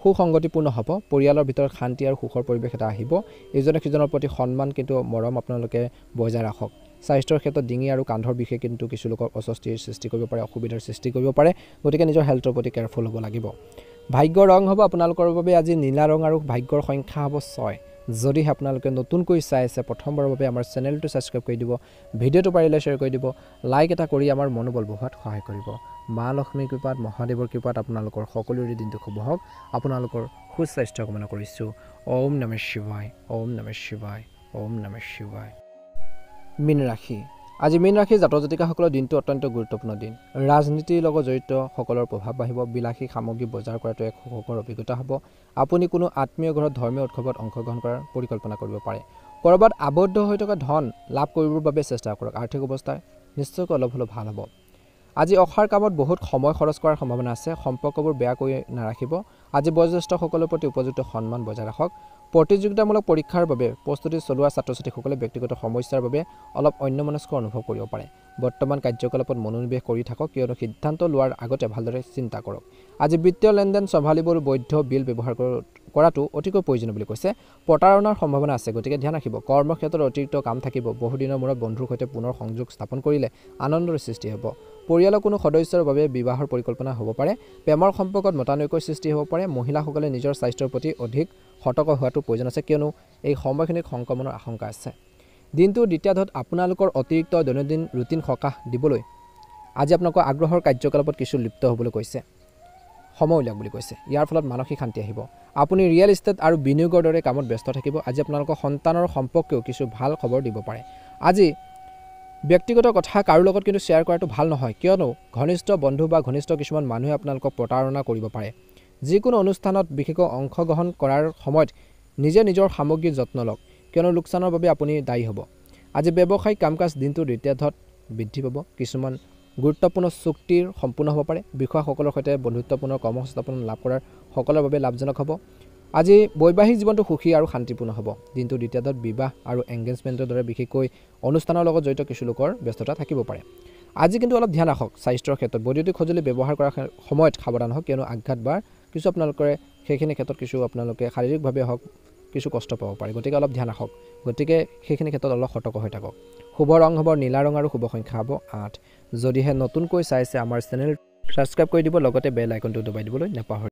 সুসংগতিপূৰ্ণ হ'ব পৰিয়ালৰ ভিতৰত শান্তি আৰু সুখৰ পৰিৱেশ এটা আহিব ইজনে সিজনৰ প্ৰতি সন্মান কিন্তু মৰম আপোনালোকে বজাই ৰাখক স্বাস্থ্যৰ ক্ষেত্ৰত ডিঙি আৰু কান্ধৰ বিষয়ে কিন্তু কিছু লোকৰ অস্বস্তিৰ সৃষ্টি কৰিব পাৰে অসুবিধাৰ সৃষ্টি কৰিব পাৰে গতিকে নিজৰ হেল্থৰ প্ৰতি কেয়াৰফুল হ'ব লাগিব ভাগ্যৰ ৰং হ'ব আপোনালোকৰ বাবে আজি নীলা ৰং আৰু ভাগ্যৰ সংখ্যা হ'ব 6 যদিহে আপোনালোকে নতুনকৈ চাই আছে প্ৰথমবাৰৰ বাবে আমাৰ চেনেলটো ছাবস্ক্ৰাইব কৰি দিব ভিডিঅ'টো পাৰিলে শ্বেয়াৰ কৰি দিব লাইক এটা কৰি আমাৰ মনোবল বঢ়োৱাত সহায় কৰিব মা লক্ষ্মীৰ কৃপাত মহাদেৱৰ কৃপাত আপোনালোকৰ সকলোৰে দিনটো শুভ হওক আপোনালোকৰ সুস্বাস্থ্য কামনা কৰিছোঁ ওম নমঃ শিৱায় ওম নমঃ শিৱায় ওম নমঃ শিৱায় মীন ৰাশি আজি মীন ৰাশি জাতক জাতিকাসকলৰ দিনটো অত্যন্ত গুৰুত্বপূৰ্ণ দিন ৰাজনীতিৰ লগত জড়িত সকলৰ প্ৰভাৱ বাঢ়িব বিলাসী সামগ্ৰী বজাৰ কৰাটো এক সুখকৰ অভিজ্ঞতা হ'ব আপুনি কোনো আত্মীয় ঘৰত ধৰ্মীয় উৎসৱত অংশগ্ৰহণ কৰাৰ পৰিকল্পনা কৰিব পাৰে ক'ৰবাত আবদ্ধ হৈ থকা ধন লাভ কৰিবৰ বাবে চেষ্টা কৰক আৰ্থিক অৱস্থা নিশ্চয়কৈ অলপ হ'লেও ভাল হ'ব আজি অসাৰ কামত বহুত সময় খৰচ কৰাৰ সম্ভাৱনা আছে সম্পৰ্কবোৰ বেয়া কৰি নাৰাখিব আজি বয়োজ্যেষ্ঠসকলৰ প্ৰতি উপযুক্ত সন্মান বজাই ৰাখক প্ৰতিযোগিতামূলক পৰীক্ষাৰ বাবে প্ৰস্তুতি চলোৱা ছাত্ৰ ছাত্ৰীসকলে ব্যক্তিগত সমস্যাৰ বাবে অলপ অন্যমনস্ক অনুভৱ কৰিব পাৰে বৰ্তমান কাৰ্যকলাপত মনোনিৱেশ কৰি থাকক কিয়নো সিদ্ধান্ত লোৱাৰ আগতে ভালদৰে চিন্তা কৰক আজি বিত্তীয় লেনদেন চম্ভালিবলৈ বৈধ বিল ব্যৱহাৰ কৰাটো অতিকৈ প্ৰয়োজনীয় বুলি কৈছে প্ৰতাৰণাৰ সম্ভাৱনা আছে গতিকে ধ্যান ৰাখিব কৰ্মক্ষেত্ৰত অতিৰিক্ত কাম থাকিব বহুদিনৰ মূৰত বন্ধুৰ সৈতে পুনৰ সংযোগ স্থাপন কৰিলে আনন্দৰ সৃষ্টি হ'ব পৰিয়ালৰ কোনো সদস্যৰ বাবে বিবাহৰ পৰিকল্পনা হ'ব পাৰে প্ৰেমৰ সম্পৰ্কত মতানৈক্যৰ সৃষ্টি হ'ব পাৰে মহিলাসকলে নিজৰ স্বাস্থ্যৰ প্ৰতি অধিক সতৰ্ক হোৱাটো প্ৰয়োজন আছে কিয়নো এই সময়খিনিত সংক্ৰমণৰ আশংকা আছে দিনটোৰ দ্বিতীয়াৰ্ধত আপোনালোকৰ অতিৰিক্ত দৈনন্দিন ৰুটিন সকাহ দিবলৈ আজি আপোনালোকৰ আগ্ৰহৰ কাৰ্যকলাপত কিছু লিপ্ত হ'বলৈ কৈছে সময় উলিয়াওক বুলি কৈছে ইয়াৰ ফলত মানসিক শান্তি আহিব আপুনি ৰিয়েল এষ্টেট আৰু বিনিয়োগৰ দৰে কামত ব্যস্ত থাকিব আজি আপোনালোকৰ সন্তানৰ সম্পৰ্কেও কিছু ভাল খবৰ দিব পাৰে আজি ব্যক্তিগত কথা কাৰো লগত কিন্তু শ্বেয়াৰ কৰাটো ভাল নহয় কিয়নো ঘনিষ্ঠ বন্ধু বা ঘনিষ্ঠ কিছুমান মানুহে আপোনালোকক প্ৰতাৰণা কৰিব পাৰে যিকোনো অনুষ্ঠানত বিশেষকৈ অংশগ্ৰহণ কৰাৰ সময়ত নিজে নিজৰ সামগ্ৰীৰ যত্ন লওক কিয়নো লোকচানৰ বাবে আপুনি দায়ী হ'ব আজি ব্যৱসায়িক কাম-কাজ দিনটোৰ দ্বিতীয়াৰ্ধত বৃদ্ধি পাব কিছুমান গুৰুত্বপূৰ্ণ চুক্তিৰ সম্পূৰ্ণ হ'ব পাৰে বিষয়াসকলৰ সৈতে বন্ধুত্বপূৰ্ণ কৰ্মসংস্থাপন লাভ কৰাৰ সকলৰ বাবে লাভজনক হ'ব আজি বৈবাহিক জীৱনটো সুখী আৰু শান্তিপূৰ্ণ হ'ব দিনটোৰ দ্বিতীয়াৰ্ধত বিবাহ আৰু এংগেজমেণ্টৰ দৰে বিশেষকৈ অনুষ্ঠানৰ লগত জড়িত কিছু লোকৰ ব্যস্ততা থাকিব পাৰে আজি কিন্তু অলপ ধ্যান ৰাখক স্বাস্থ্যৰ ক্ষেত্ৰত বৈদ্যুতিক সঁজুলি ব্যৱহাৰ কৰাৰ সময়ত সাৱধান হওক কিয়নো আঘাত বা কিছু আপোনালোকে সেইখিনি ক্ষেত্ৰত কিছু আপোনালোকে শাৰীৰিকভাৱে হওক কিছু কষ্ট পাব পাৰে গতিকে অলপ ধ্যান ৰাখক গতিকে সেইখিনি ক্ষেত্ৰত অলপ সতৰ্ক হৈ থাকক শুভ ৰং হ'ব নীলা ৰং আৰু শুভ সংখ্যা হ'ব 8 যদিহে নতুনকৈ চাইছে আমাৰ চেনেল সাবস্ক্ৰাইব কৰি দিব লগতে বেল আইকনটো দবাই দিবলৈ নাপাহৰিব